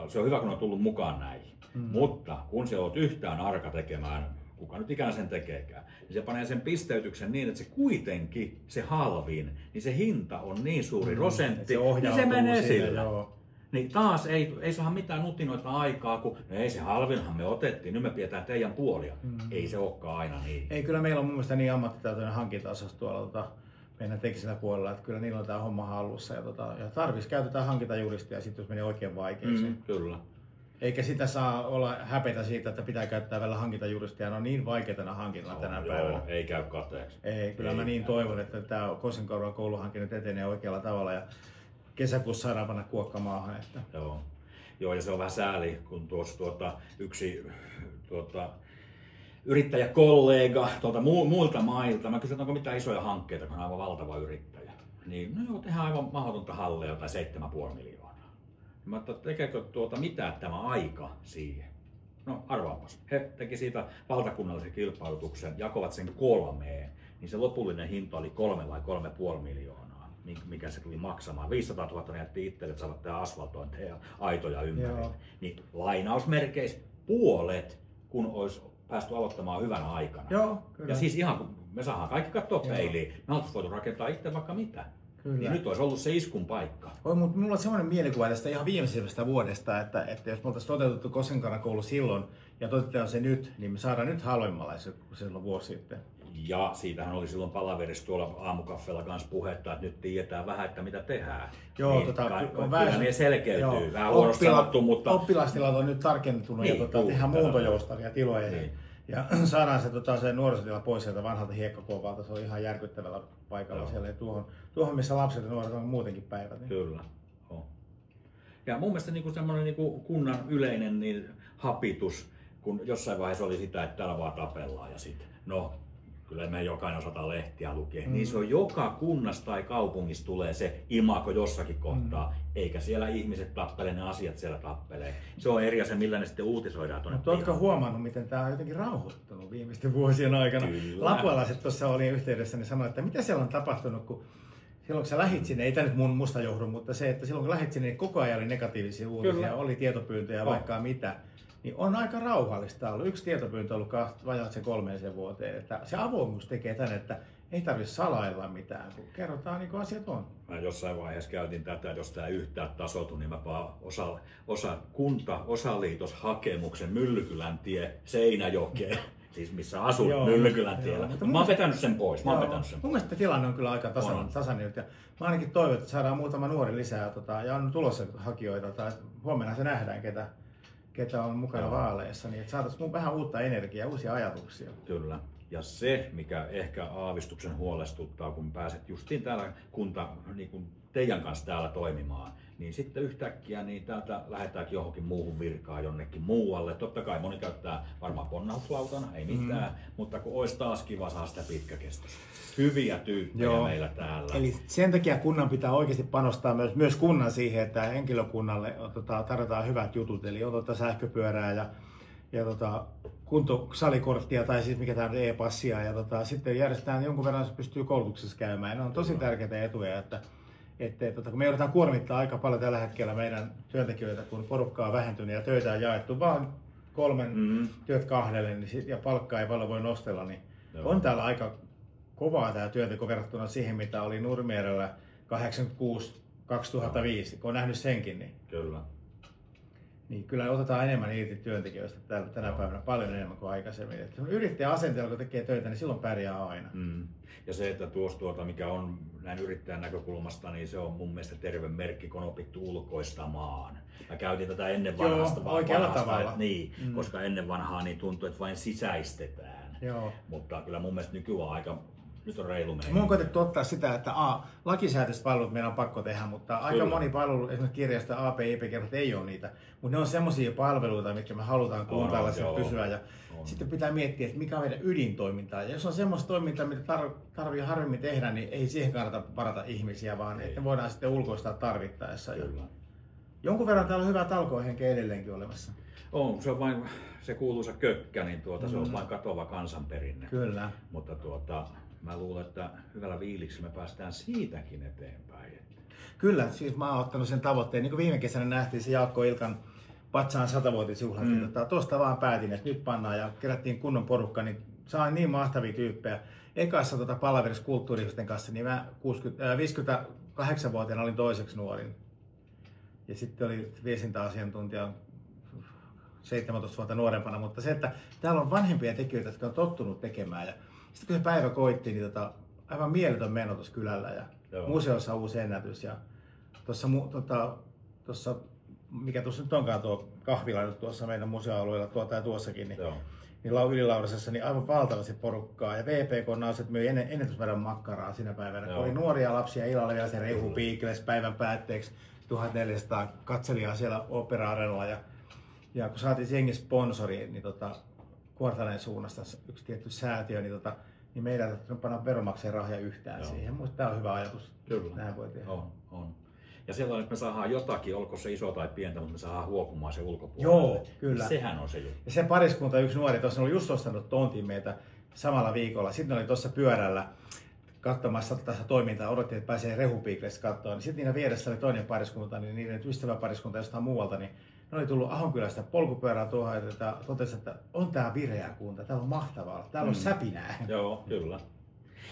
se on hyvä kun on tullut mukaan näihin. Mutta kun se olet yhtään arka tekemään, kuka nyt ikään sen tekeekään, niin se panee sen pisteytyksen niin, että se kuitenkin, se halvin, niin se hinta on niin suuri prosentti, niin se menee sillä.
Joo.
Niin taas ei saada mitään nutinoita aikaa, kun no ei se halvinhan me otettiin, nyt me pidetään teidän puolia. Ei se olekaan aina niin.
Ei, kyllä meillä on mun mielestä niin ammattitaitoinen hankinta-osasto tuolla meidän teknisellä puolella, että kyllä niillä on tämä homma hallussa. Ja tarvis käytetään hankintajuristia sitten, jos menee oikein vaikeaksi.
Kyllä.
Eikä sitä saa olla häpetä siitä, että pitää käyttää vielä hankintajuristia. Ne on niin vaikeita nämä hankinnat tänä päivänä.
Joo, ei käy kateeksi.
Ei, kyllä mä niin toivon, että tämä Koskenkorvan kouluhanke nyt etenee oikealla tavalla ja kesäkuussa saadaan panna kuokka maahan. Että...
Joo, ja se on vähän sääli, kun tuossa yksi yrittäjäkollega muilta mailta, mä kysyin, että onko mitään isoja hankkeita, kun on aivan valtava yrittäjä. Niin, no joo, tehdään aivan mahdotonta hallia, tai 7,5 miljoonaa. Mä ajattelin, että tekeekö mitään tämä aika siihen? No arvaapas, he teki siitä valtakunnallisen kilpailutuksen, jakovat sen 3, niin se lopullinen hinta oli 3 vai 3,5 miljoonaa. Mikä se tuli maksamaan. 500 000 ne jätti itselle, että saavat tehdä asfaltointeja ja aitoja ympärille. Niin lainausmerkeissä puolet, kun olisi päästy aloittamaan hyvänä aikana.
Joo, kyllä.
Ja siis ihan kun me saadaan kaikki katsoa peiliin, me oltaisiin voitu rakentaa itse vaikka mitä.
Kyllä.
Niin nyt olisi ollut se iskun paikka.
Mutta mulla on sellainen mielikuva tästä ihan viimeisimmästä vuodesta, että jos me oltaisiin toteutettu Koskenkorvan koulu silloin ja toteutetaan se nyt, niin me saadaan nyt halvemmalla kuin silloin vuosi sitten.
Ja siitähän oli silloin palaverissa tuolla aamukaffeella kanssa puhetta, että nyt tiedetään vähän, että mitä tehdään.
Joo,
niin,
on
kyllä ne selkeytyy.
Joo.
Vähän huonosti sanottu, mutta...
Oppilastilat on nyt tarkentunut
Niin,
ja tehdään muuntojoustavia tiloja.
Niin.
Ja saadaan se nuorisotila pois sieltä vanhalta hiekkakuopalta. Se on ihan järkyttävällä paikalla siellä. Ja tuohon, missä lapset ja nuoret on muutenkin päivät. Niin.
Kyllä. On. Ja mun mielestä niin semmoinen niin kunnan yleinen niin hapitus, kun jossain vaiheessa oli sitä, että täällä vaan tapellaan ja sitten, no kyllä me jokainen osataan lehtiä lukea, niin se on joka kunnassa tai kaupungissa tulee se imago jossakin kohtaa, eikä siellä ihmiset tappele, ne asiat siellä tappelee. Se on eri asia, millä ne sitten uutisoidaan tuonne.
Mutta oletko huomannut, miten tämä on jotenkin rauhoittunut viimeisten vuosien aikana? Lapualaiset tuossa oli yhteydessä, niin sanoi, että mitä siellä on tapahtunut, kun silloin kun sä lähit sinne, ei tämä nyt mun musta johdu, mutta se, että silloin kun lähit sinne, niin koko ajan oli negatiivisia uutisia, kyllä. Oli tietopyyntöjä vaikka mitä. Niin on aika rauhallista ollut. Yksi tietopyyntö on ollut vajaat sen 3 vuoteen. Että se avoimuus tekee tänne, että ei tarvitse salailla mitään, kun kerrotaan niin kuin asiat on.
Mä jossain vaiheessa käytin tätä, että jos tämä yhtään tasoitu, niin mä vaan osaliitoshakemuksen Myllykylän tie Seinäjokeen. Siis missä asun Myllykylän tiellä. Mä oon vetänyt sen pois. Mun
mielestä tilanne on kyllä aika tasainen nyt. Ja mä ainakin toivon, että saadaan muutama nuori lisää ja on tulossa hakijoita. Tai huomenna se nähdään, ketä on mukana vaaleissa, niin että saataisiin vähän uutta energiaa, uusia ajatuksia.
Kyllä. Ja se, mikä ehkä aavistuksen huolestuttaa, kun pääset justiin täällä niin kuin teidän kanssa täällä toimimaan, niin sitten yhtäkkiä niin täältä lähdetäänkin johonkin muuhun virkaan jonnekin muualle. Totta kai moni käyttää varmaan ponnahduslautana, ei mitään, mutta kun olisi taas kiva saada sitä pitkäkestoista. Hyviä tyyppejä meillä täällä.
Eli sen takia kunnan pitää oikeasti panostaa myös kunnan siihen, että henkilökunnalle tarjotaan hyvät jutut, eli on sähköpyörää ja kuntosalikorttia tai siis mikä tämä on e-passia ja sitten järjestetään jonkun verran, se pystyy koulutuksessa käymään. Ne on tosi tärkeitä etuja, että kun me joudutaan kuormittaa aika paljon tällä hetkellä meidän työntekijöitä, kun porukkaa on vähentynyt ja töitä on jaettu vaan 3 työt 2 niin ja palkkaa ei paljon voi nostella, niin on täällä aika kovaa tämä työnteko verrattuna siihen, mitä oli Nurmijärvellä 86-2005, kun on nähnyt senkin. Niin.
Kyllä.
Niin kyllä otetaan enemmän irti työntekijöistä tänä päivänä, paljon enemmän kuin aikaisemmin. Yrittäjä asenteella, kun tekee töitä, niin silloin pärjää aina.
Ja se, että mikä on näin yrittäjän näkökulmasta, niin se on mun mielestä terve merkki, kun on opittu ulkoistamaan. Mä käytin tätä ennen vanhasta.
Oikealla tavalla.
Koska ennen vanhaa niin tuntui, että vain sisäistetään.
Joo.
Mutta kyllä mun mielestä nykyään nyt on reilu meininki.
Mun on koetettu ottaa sitä, että lakisääteiset palvelut meidän on pakko tehdä, mutta aika moni palvelu, esimerkiksi kirjasta AP-IP-kerrot ei ole niitä. Mutta ne on semmoisia palveluita, mitkä me halutaan kuntalaisille pysyä. Ja sitten pitää miettiä, että mikä on meidän ydintoimintaa. Ja jos on semmoista toimintaa, mitä tarvii harvemmin tehdä, niin ei siihen kannata varata ihmisiä, vaan että voidaan sitten ulkoistaa tarvittaessa.
Kyllä.
Jonkun verran täällä on hyvä talkoohenkeä edelleenkin olemassa.
On, se on vain se kuuluisa kökkä, niin se on vain katoava kansanperinne.
Kyllä.
Mutta mä luulen, että hyvällä viiliksellä me päästään siitäkin eteenpäin.
Kyllä, siis mä oon ottanut sen tavoitteen. Niin kuin viime kesänä nähtiin se Jaakko Ilkan Patsaan 100-vuotisjuhlat, niin tuosta vaan päätin, että nyt pannaan ja kerättiin kunnon porukka, niin sain niin mahtavia tyyppejä. Ekassa palaverissa kulttuuristen kanssa, niin mä 58-vuotiaana olin toiseksi nuorin. Ja sitten oli viestintäasiantuntija 17 vuotta nuorempana, mutta se, että täällä on vanhempia tekijöitä, jotka on tottunut tekemään. Ja sitten kun se päivä koitti, niin aivan mieletön meno tuossa kylällä ja museossa uusi ennätys. Ja tuossa, mikä tuossa nyt onkaan tuo kahvila nyt tuossa meidän museoalueella tai tuossakin, niin Ylilaurasessa, niin aivan valtavasti porukkaa. Ja VPK-naiset myi ennätysmäärän makkaraa siinä päivänä. Oli nuoria lapsia, illalla vielä se Rehu Piikles päivän päätteeksi. 1400 katselijaa siellä Opera-areenalla. Ja kun saatiin jengi sponsori, niin Kuortanen suunnasta yksi tietty säätiö, niin meidän ei tarvitse panna veronmaksajan rahoja yhtään siihen. Minusta tämä on hyvä ajatus.
Kyllä.
Näin voi tehdä.
On. Ja sellainen, että me saadaan jotakin, olko se iso tai pientä, mutta me saadaan huokumaan se ulkopuolelle.
Joo, kyllä.
Sehän on se juttu.
Ja se pariskunta, yksi nuori, tuossa oli just ostanut tontin meitä samalla viikolla. Sitten oli tuossa pyörällä katsomassa tässä toimintaa, odotti, että pääsee Rehupiiklessä katsoa. Niin sitten niillä vieressä oli toinen pariskunta, niin niiden ystäväpariskunta jostain muualta, niin ne oli tullut Ahonkylästä polkupyörää tuohon ja totesi, että on tää vireä kunta, täällä on mahtavaa, täällä on säpinää.
Joo, kyllä.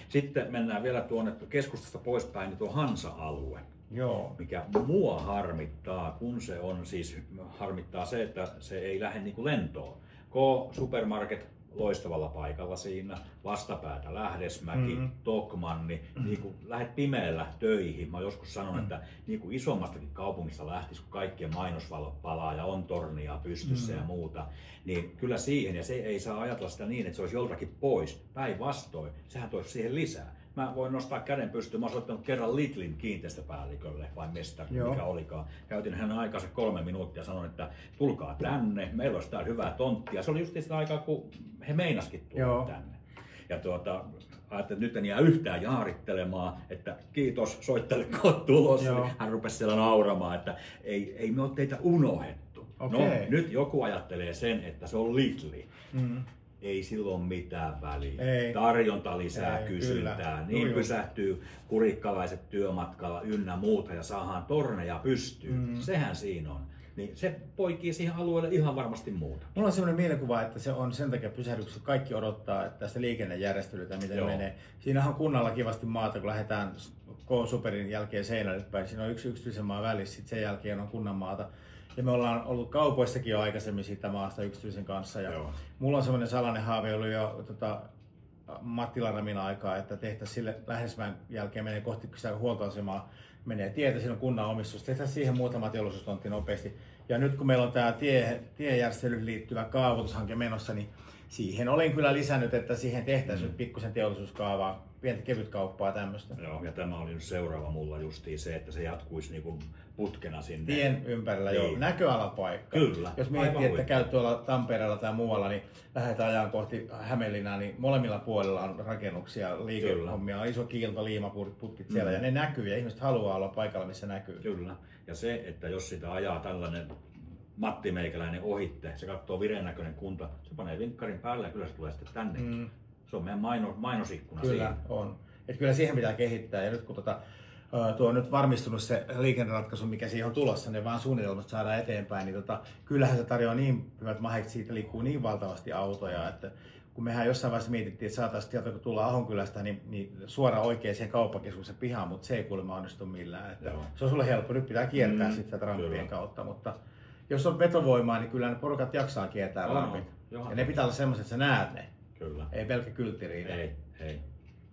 Sitten mennään vielä tuonne keskustasta poispäin, niin tuo Hansa-alue.
Joo.
Mikä mua harmittaa, kun se on siis harmittaa se, että se ei lähde niin kuin lentoon. K-supermarket loistavalla paikalla siinä, vastapäätä Lähdesmäki, Tokmanni, niin kun lähdet pimeällä töihin. Mä joskus sanon, että niin kuin isommastakin kaupungista lähtisi, kun kaikkien mainosvalot palaa ja on tornia pystyssä ja muuta, niin kyllä siihen, ja se ei saa ajatella sitä niin, että se olisi joltakin pois. Päinvastoin, sehän toisi siihen lisää. Mä voin nostaa käden pystyyn. Mä oon soittanut kerran Lidlin kiinteistöpäällikölle vai mestarille, mikä olikaan. Käytin hänen aikansa 3 minuuttia ja sanoin, että tulkaa tänne, meillä olisi täällä hyvää tonttia. Se oli just sitä aikaa, kun he meinaskin tulla tänne. Ja ajattelin, että nyt en jää yhtään jaarittelemaan, että kiitos, soitteleko tulos. Hän rupesi siellä nauramaan, että ei me ole teitä unohdettu. Okay. No, nyt joku ajattelee sen, että se on Lidli. Ei silloin mitään väliä. Tarjonta lisää kysyntää. Niin pysähtyy kurikkalaiset työmatkalla ynnä muuta ja saadaan torneja pystyyn. Sehän siinä on. Niin se poikii siihen alueelle ihan varmasti muuta.
Mulla on sellainen mielikuva, että se on sen takia pysähdyksessä, kaikki odottaa, että tästä liikennejärjestelytä, miten menee. Siinähän on kunnalla kivasti maata, kun lähdetään K-Superin jälkeen Seinäjoelle päin. Siinä on yksi yksityisen maan välissä, sitten sen jälkeen on kunnan maata. Ja me ollaan ollut kaupoissakin jo aikaisemmin siitä maasta yksityisen kanssa. Ja mulla on semmoinen salainen haave ollut jo Mattilan Ramin aikaa, että tehtäisiin sille Lähdesmäen jälkeen menee kohti sitä huoltoasemaa, menee tietä, siinä on kunnan omistus, tehtäisiin siihen muutama teollisuustontti nopeasti. Ja nyt kun meillä on tämä tiejärjestelyyn liittyvä kaavoitushanke menossa, niin siihen olen kyllä lisännyt, että siihen tehtäisiin nyt pikkusen teollisuuskaavaa, pientä kevytkauppaa tämmöistä.
Joo, ja tämä oli nyt seuraava mulla justiin se, että se jatkuisi niin putkena sinne.
Tien ympärillä, joo. Näköalapaikka.
Kyllä.
Jos miettii, että käy tuolla Tampereella tai muualla, niin lähdetään ajan kohti Hämeenlinnaa, niin molemmilla puolilla on rakennuksia, liikehommia, iso kiilto, liimaputkit siellä, ja ne näkyy, ja ihmiset haluaa olla paikalla, missä näkyy.
Kyllä. Ja se, että jos sitä ajaa tällainen Matti Meikäläinen ohitte, se katsoo vireen näköinen kunta, se panee vinkkarin päälle ja kyllä se tulee sitten tännekin. Se on meidän mainosikkuna
kyllä
siihen.
On. Että kyllä siihen pitää kehittää, ja nyt kun tuo on nyt varmistunut se liikenneratkaisu, mikä siihen on tulossa, ne vaan suunnitelmat saadaan eteenpäin, niin kyllähän se tarjoaa niin hyvät mahit, siitä liikkuu niin valtavasti autoja, että kun mehän jossain vaiheessa mietittiin, että saataisiin tietoa, kun tullaan Ahonkylästä, niin suoraan oikein siihen kauppakeskuksen pihaan, mutta se ei kuulemma onnistu millään. Että se on sulle helppo, nyt pitää kiertää sitten rampien kautta, mutta jos on vetovoimaa, niin kyllä ne porukat jaksaa kiertää rampit. Ja ne pitää olla semmoiset, että sä näet ne.
Kyllä.
Ei pelkkä kyltti riitä.
Ei.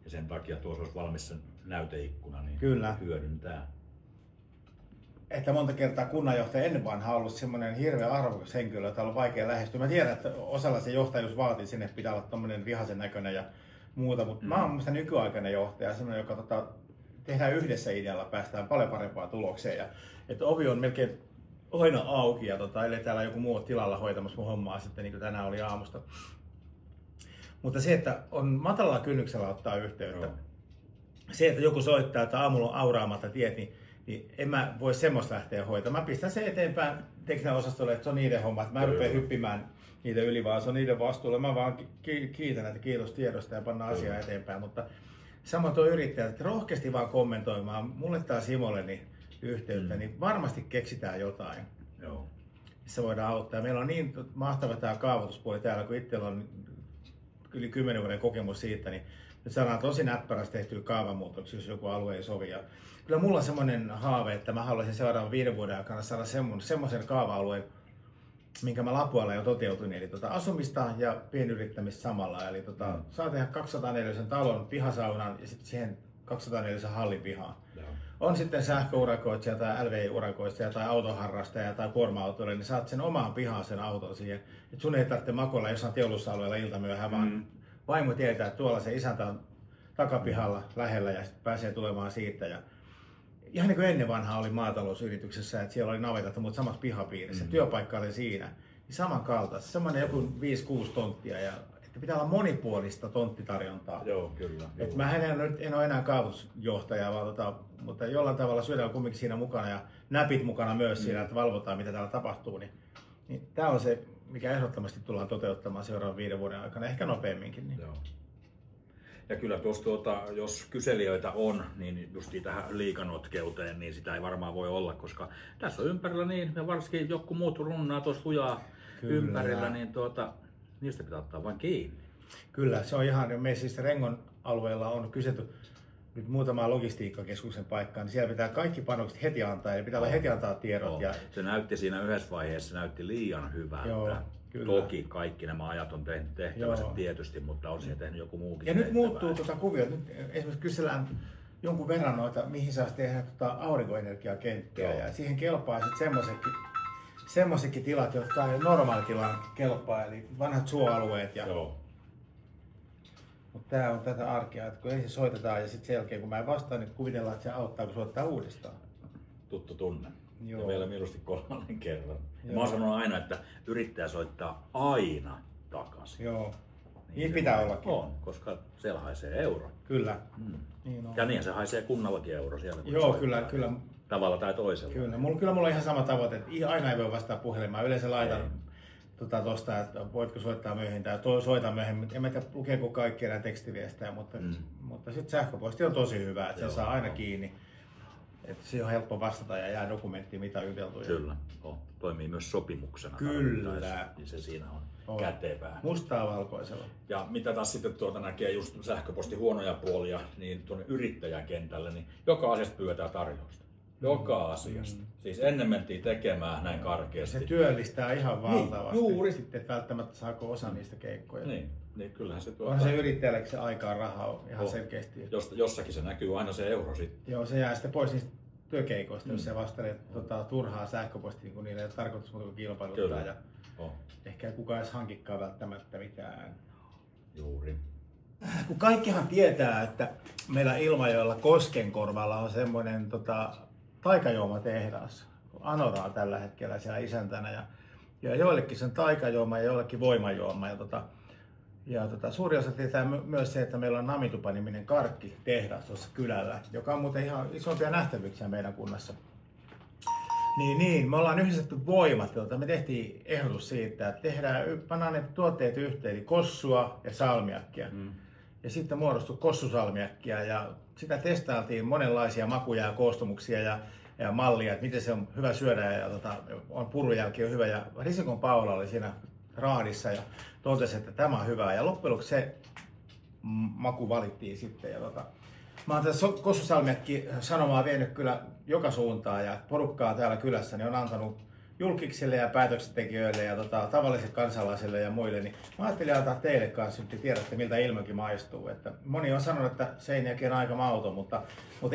Ja sen takia tuossa olisi valmis sen näyteikkuna, niin
kyllä.
Hyödyntää.
Että monta kertaa kunnanjohtaja ennen vanhaa on ollut semmoinen hirveän arvokas henkilö, jota on vaikea lähestyä. Mä tiedän, että osalla se johtajuus vaatii sinne, pitää olla tommonen vihaisen näköinen ja muuta, mutta mä oon musta nykyaikainen johtaja, semmoinen, joka tehdään yhdessä idealla, päästään paljon parempaan tulokseen. Ja, että ovi on melkein aina auki ja ellei täällä joku muu tilalla hoitamassa mun hommaa sitten niin kuin tänään oli aamusta. Mutta se, että on matalalla kynnyksellä ottaa yhteyttä. Se, että joku soittaa, että aamulla on auraamatta tiet, niin niin en mä voi semmoista lähteä hoitamaan. Mä pistän se eteenpäin teknisellä osastolle, että se on niiden homma, että mä rupean hyppimään niitä yli, vaan se on niiden vastuulla. Mä vaan kiitän, että kiitos tiedosta ja pannaan asiaa eteenpäin. Mutta samoin tuo yrittäjät, että rohkeasti vaan kommentoimaan mulle tai Simolle niin yhteyttä, niin varmasti keksitään jotain.
Joo.
Missä voidaan auttaa. Meillä on niin mahtava tämä kaavoituspuoli täällä, kun itsellä on yli 10 vuoden kokemus siitä, niin nyt saadaan tosi näppärästi tehtyä kaavamuutoksia, jos joku alue ei sovi. Ja kyllä mulla on semmoinen haave, että mä haluaisin seuraavan 5 vuoden aikana saada semmoisen kaava-alueen, minkä mä Lapualla jo toteutin, eli asumista ja pienyrittämistä samalla. Eli saa tehdä 204 talon, pihasaunan ja sitten siihen 204 hallin pihaan. On sitten sähköurakoitsija tai LVI-urakoitsija tai autoharrastaja tai kuorma-autoille, niin saat sen omaan pihaan sen auton siihen. Et sun ei tarvitse makoilla jossain teollisuusalueella iltamyöhään, vaan vaimo tietää, että tuolla se isäntä on takapihalla lähellä ja pääsee tulemaan siitä. Ja ihan niin kuin ennen vanhaa oli maatalousyrityksessä, että siellä oli navetat, mutta samassa pihapiirissä. Työpaikka oli siinä. Niin samankaltaista. Semmoinen joku 5-6 tonttia. Ja että pitää olla monipuolista tonttitarjontaa.
Joo, kyllä.
Et mä en ole enää kaavoitusjohtaja, mutta jollain tavalla syödään kumminkin siinä mukana ja näpit mukana myös siinä, että valvotaan mitä täällä tapahtuu. Niin tämä on se, mikä ehdottomasti tullaan toteuttamaan seuraavan 5 vuoden aikana, ehkä nopeamminkin. Niin.
Joo. Ja kyllä tuossa jos kyselijöitä on, niin justiin tähän liikanotkeuteen, niin sitä ei varmaan voi olla, koska tässä on ympärillä niin, ja varsinkin joku muut runnaa tuossa lujaa ympärillä, niin niistä pitää ottaa vain kiinni.
Kyllä, se on ihan, me siis Rengon alueella on kyselty nyt muutamaa logistiikkakeskuksen paikkaa, niin siellä pitää kaikki panokset heti antaa, eli pitää olla heti antaa tiedot. Ja
se näytti siinä yhdessä vaiheessa, se näytti liian hyvältä.
Joo, kyllä.
Toki kaikki nämä ajat on tehtävänsä tietysti, mutta on siihen tehnyt joku muukin.
Ja nyt muuttuu kuvio. Nyt esimerkiksi kysellään jonkun verran noita, mihin saisi tehdä aurinkoenergiakenttiä. Ja siihen kelpaa sitten semmoisetkin tilat, jotka ei normaalitilaan kelpaa, eli vanhat suoalueet. Mutta tämä on tätä arkea, että kun ensin soitetaan ja sitten sen jälkeen kun mä en vastaan, niin kuvitellaan, että se auttaa, kun soittaa uudestaan.
Tuttu tunne.
Joo.
Ja vielä mieluusti 3. kerran. Mä oon sanonut aina, että yrittäjä soittaa aina takaisin.
Joo. Niin pitää ollakin.
On, koska siellä haisee euro.
Kyllä. Niin on.
Ja niin se haisee kunnallakin euro siellä.
Joo, kyllä.
Tavalla tai toisella.
Kyllä. Mulla on ihan sama tavoite, että aina ei voi vastata puhelimaan. Yleensä laitan tuosta, että voitko soittaa myöhemmin tai soita myöhemmin. En mä tiedä, lukeeko kaikki enää tekstiviestejä, mutta sitten sähköposti on tosi hyvä, että se saa aina kiinni. Että se on helppo vastata ja jää dokumenttiin, mitä on juteltu.
Kyllä. Toimii myös sopimuksena.
Kyllä.
Niin se siinä on kätevää.
Mustaa valkoisella.
Ja mitä taas sitten näkee just sähköposti huonoja puolia, niin tuonne yrittäjäkentälle, niin joka asiasta pyydetään tarjousta. Joka asiasta. Siis ennen mentiin tekemään näin karkeasti.
Se työllistää ihan valtavasti.
Juuri.
Sitten välttämättä saako osa niistä keikkoja.
Niin kyllähän se
on se yrittäjällekin se aikaa rahaa ihan selkeästi.
Jossakin se näkyy aina se euro sitten.
Joo, se jää sitten pois niistä työkeikoista, jos se vastelee turhaa sähköpostia, kun niillä ei ole tarkoitus muuta kuin kilpailuttaa. Ja ehkä kukaan edes hankikkaa välttämättä mitään.
Juuri.
Kun kaikkihan tietää, että meillä Ilmajoella Koskenkorvalla on semmoinen taikajuomatehdas. Anoraa tällä hetkellä siellä isäntänä. Ja joillekin sen taikajuoma ja joillekin voimajuoma. Suuri osa tietää myös se, että meillä on Namitupa-niminen karkkitehdas tuossa kylällä, joka on muuten ihan isompia nähtävyyksiä meidän kunnassa. Niin, me ollaan yhdistetty voimat, me tehtiin ehdotus siitä, että pannaan ne tuotteet yhteen, eli kossua ja salmiakkia. Ja sitten muodostui kossusalmiakkia ja sitä testailtiin monenlaisia makuja ja koostumuksia ja mallia, että miten se on hyvä syödä ja on purujälki on hyvä. Ja Risikon Paula oli siinä raadissa ja totesi, että tämä on hyvä. Ja loppujen lopuksi se maku valittiin sitten. Ja mä oon tässä kossusalmiakki sanomaa vienyt kyllä joka suuntaan ja porukkaa täällä kylässä niin on antanut julkiksille ja päätöksentekijöille ja tavallisille kansalaisille ja muille, niin mä ajattelin antaa teille kanssa, että tiedätte miltä Ilmajoki maistuu. Että moni on sanonut, että Seinäjoki on aika mauton, mutta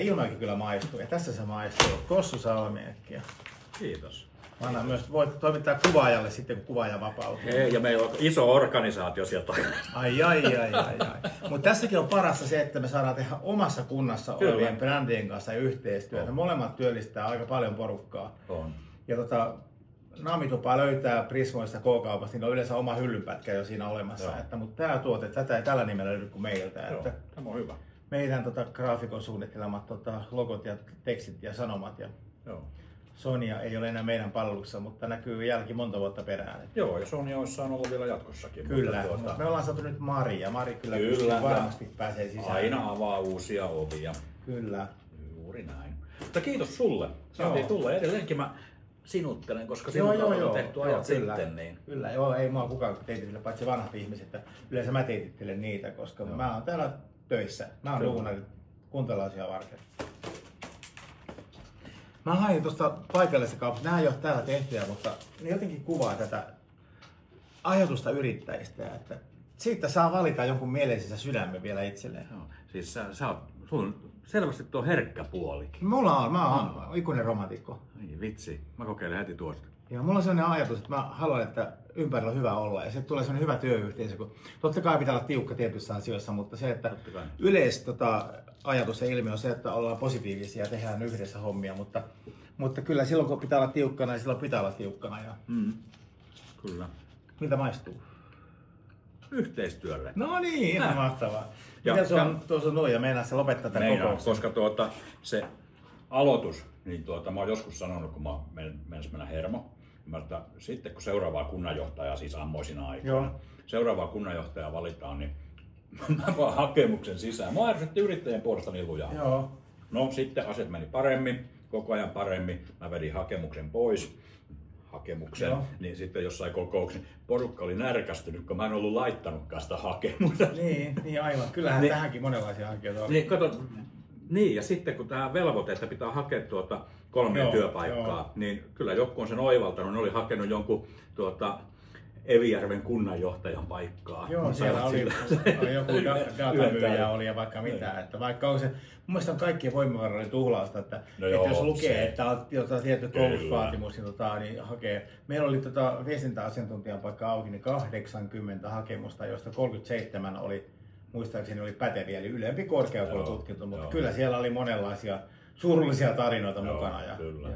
Ilmajoki kyllä maistuu ja tässä se maistuu. Kossusalmiakkia.
Kiitos.
Mä annan myös, voit toimittaa kuvaajalle sitten, kun kuvaaja vapautuu.
Hei, ja meillä on iso organisaatio sieltä.
Ai. Mutta tässäkin on parasta se, että me saadaan tehdä omassa kunnassa olevien brändien kanssa yhteistyötä. Molemmat työllistää aika paljon porukkaa.
On.
Ja Naamitupa löytää Prismoista K-kaupasta, niin on yleensä oma hyllynpätkä jo siinä olemassa. Mutta tämä tuote, tätä ei tällä nimellä löydy kuin meiltä.
Tämä on hyvä.
meidän graafikon suunnittelemat logot ja tekstit ja sanomat. Ja
Joo.
Sonia ei ole enää meidän palveluksessa, mutta näkyy jälki monta vuotta perään.
Joo, ja Sonia olisi saanut olla vielä jatkossakin.
Kyllä, mutta me ollaan saatu nyt Mari, ja Mari kyllä varmasti pääsee sisään.
Aina avaa uusia ovia.
Kyllä.
Juuri näin. Mutta kiitos sulle. Saatiin tulla edelleenkin. Mä sinuttelen, koska sinut on tehty ajat
kyllä.
sitten. Niin.
Kyllä, joo, ei mua kukaan teitittele, paitsi vanhat ihmiset. Yleensä mä teitittelen niitä, koska mä oon täällä töissä. Mä oon duunari kuntalaisia varten. Mä hain tuosta paikallisesta kaupasta, nämä ei ole täällä tehtyjä, mutta ne jotenkin kuvaa tätä ajatusta yrittäjistä, että siitä saa valita jonkun mieleisensä sydämen vielä itselleen.
Joo. Siis sulla on selvästi tuo herkkä puolikin.
Mä oon ikuinen romantikko.
Ai vitsi, mä kokeilen heti tuosta.
Ja mulla on sellainen ajatus, että mä haluan, että ympärillä on hyvä olla ja se tulee sellainen hyvä työyhteisö. Kun totta kai pitää olla tiukka tietyissä asioissa, mutta se, että ajatus ja ilmiö on se, että ollaan positiivisia ja tehdään yhdessä hommia, mutta kyllä silloin kun pitää olla tiukkana, niin silloin pitää olla tiukkana. Ja...
Kyllä.
Miltä maistuu?
Yhteistyölle.
No niin, ihan mahtavaa. Mitä se on tuossa nuija? Meinaa se lopettaa tämän kokouksen?
Koska se aloitus, niin mä oon joskus sanonut, kun mä mennä hermo, että sitten kun seuraavaa kunnanjohtajaa, siis ammoisina aikoina, seuraavaa kunnanjohtajaa valitaan, niin mä vaan hakemuksen sisään. Mä ärsytti yrittäjien puolesta niin lujaa.
Joo.
No sitten asiat meni paremmin, koko ajan paremmin. Mä vedin hakemuksen pois. Niin sitten jossain kokouksessa porukka oli närkästynyt, kun mä en ollut laittanutkaan sitä hakemusta.
Niin aivan. Kyllähän tähänkin monenlaisia hakijoita oli.
Niin, ja sitten kun tämä velvoite, että pitää hakea 3 työpaikkaa, niin kyllä joku on sen oivaltanut. Ne oli hakenut jonkun Evijärven kunnanjohtajan paikkaa.
Joo, siellä oli joku datamyyjä oli ja vaikka mitä. Että vaikka on se, mun mielestä on kaikkien voimavarojen tuhlausta, että jos lukee, että on tietty koulutusvaatimus, niin hakee. Meillä oli viestintäasiantuntijan paikka auki, niin 80 hakemusta, joista 37 oli, muistaakseni oli päteviä, eli ylempi korkeakoulututkinto, mutta kyllä siellä oli monenlaisia surullisia tarinoita mukana.
Kyllä.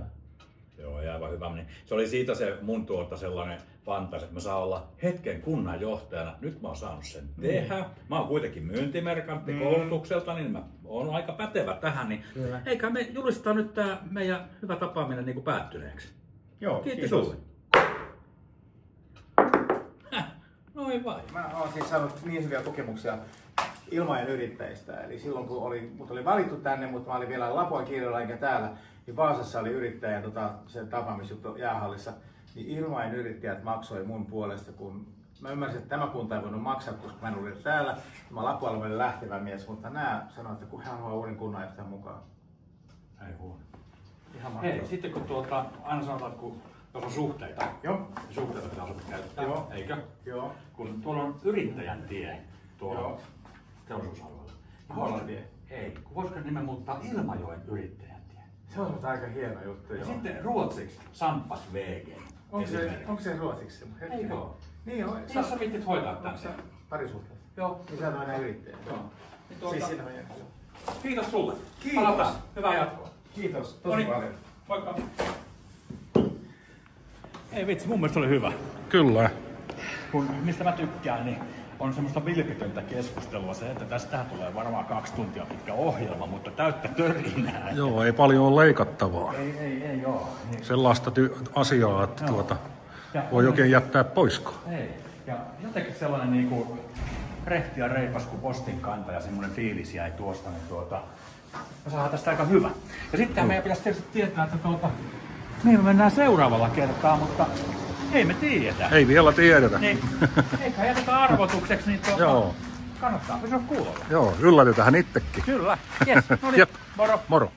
Joo, aivan hyvä. Se oli siitä se mun sellainen fantasia, että mä saan olla hetken kunnanjohtajana. Nyt mä oon saanut sen tehdä. Mä oon kuitenkin myyntimerkantti koulutukselta, niin mä oon aika pätevä tähän. Niin eikä me julistetaan nyt tää meidän hyvä tapaaminen niin kuin päättyneeksi.
Joo,
kiitos sulle. Noin vai.
Mä oon siis saanut niin hyviä kokemuksia Ilmajoen yrittäjistä. Eli silloin kun mut oli valittu tänne, mutta mä olin vielä Lapuan kirjalla enkä täällä, niin Vaasassa oli yrittäjän se tapaamisjuttu jäähallissa, niin Ilmajoen yrittäjät maksoi mun puolesta, kun mä ymmärsin, että tämä kunta ei voinut maksaa, koska mä en ollut täällä. Mä Lapualla olin lähtevä mies, mutta nää sanoivat, että kun hän haluaa uuden kunnanjohtajan mukaan.
Ei huono.
Ihan mahtavaa.
Hei, sitten kun aina sanotaan, että kun tuossa on suhteita, suhteita pitää osata käyttää, eikö?
Joo.
Kun tuolla on yrittäjän tie tuolla teollisuusalueella.
Hollantie.
Ei, kun voisiko nimen muuttaa Ilmajoen yrittäjän tie?
Se on aika hieno juttu.
Ja sitten ruotsiksi Sampas VG.
Onko se ruotsiksi?
Eikö ole?
Niin on.
Missä sä vittit hoitaa tämän?
Parisuhteessa.
Joo.
Niin sä oot aina yrittäjä.
Joo.
Siis siinä on
kiitos sulle.
Kiitos.
Palataan. Hyvää jatkoa.
Kiitos tosi paljon.
Moikka. Ei vitsi, mun mielestä oli hyvä.
Kyllä.
Mistä mä tykkään, niin on semmoista vilpitöntä keskustelua se, että tästähän tulee varmaan 2 tuntia pitkä ohjelma, mutta täyttä törinää.
Joo, ei paljon ole leikattavaa.
Ei joo. Niin.
Sellaista asiaa, että voi oikein jättää poisko.
Ei. Ja jotenkin sellainen niinku rehti ja reipas kuin postin kantaja, semmoinen fiilis jäi tuosta, niin me saadaan tästä aika hyvä. Ja sitten meidän pitäisi tietysti tietää, että mihin me mennään seuraavalla kertaa, mutta ei me tiedetä.
Ei vielä tiedetä.
Niin, eikä jätetä arvotukseksi, niin kannattaa pysyä kuulolla.
Joo, yllätetään itsekin.
Kyllä. Yes. No niin, moro.
Moro.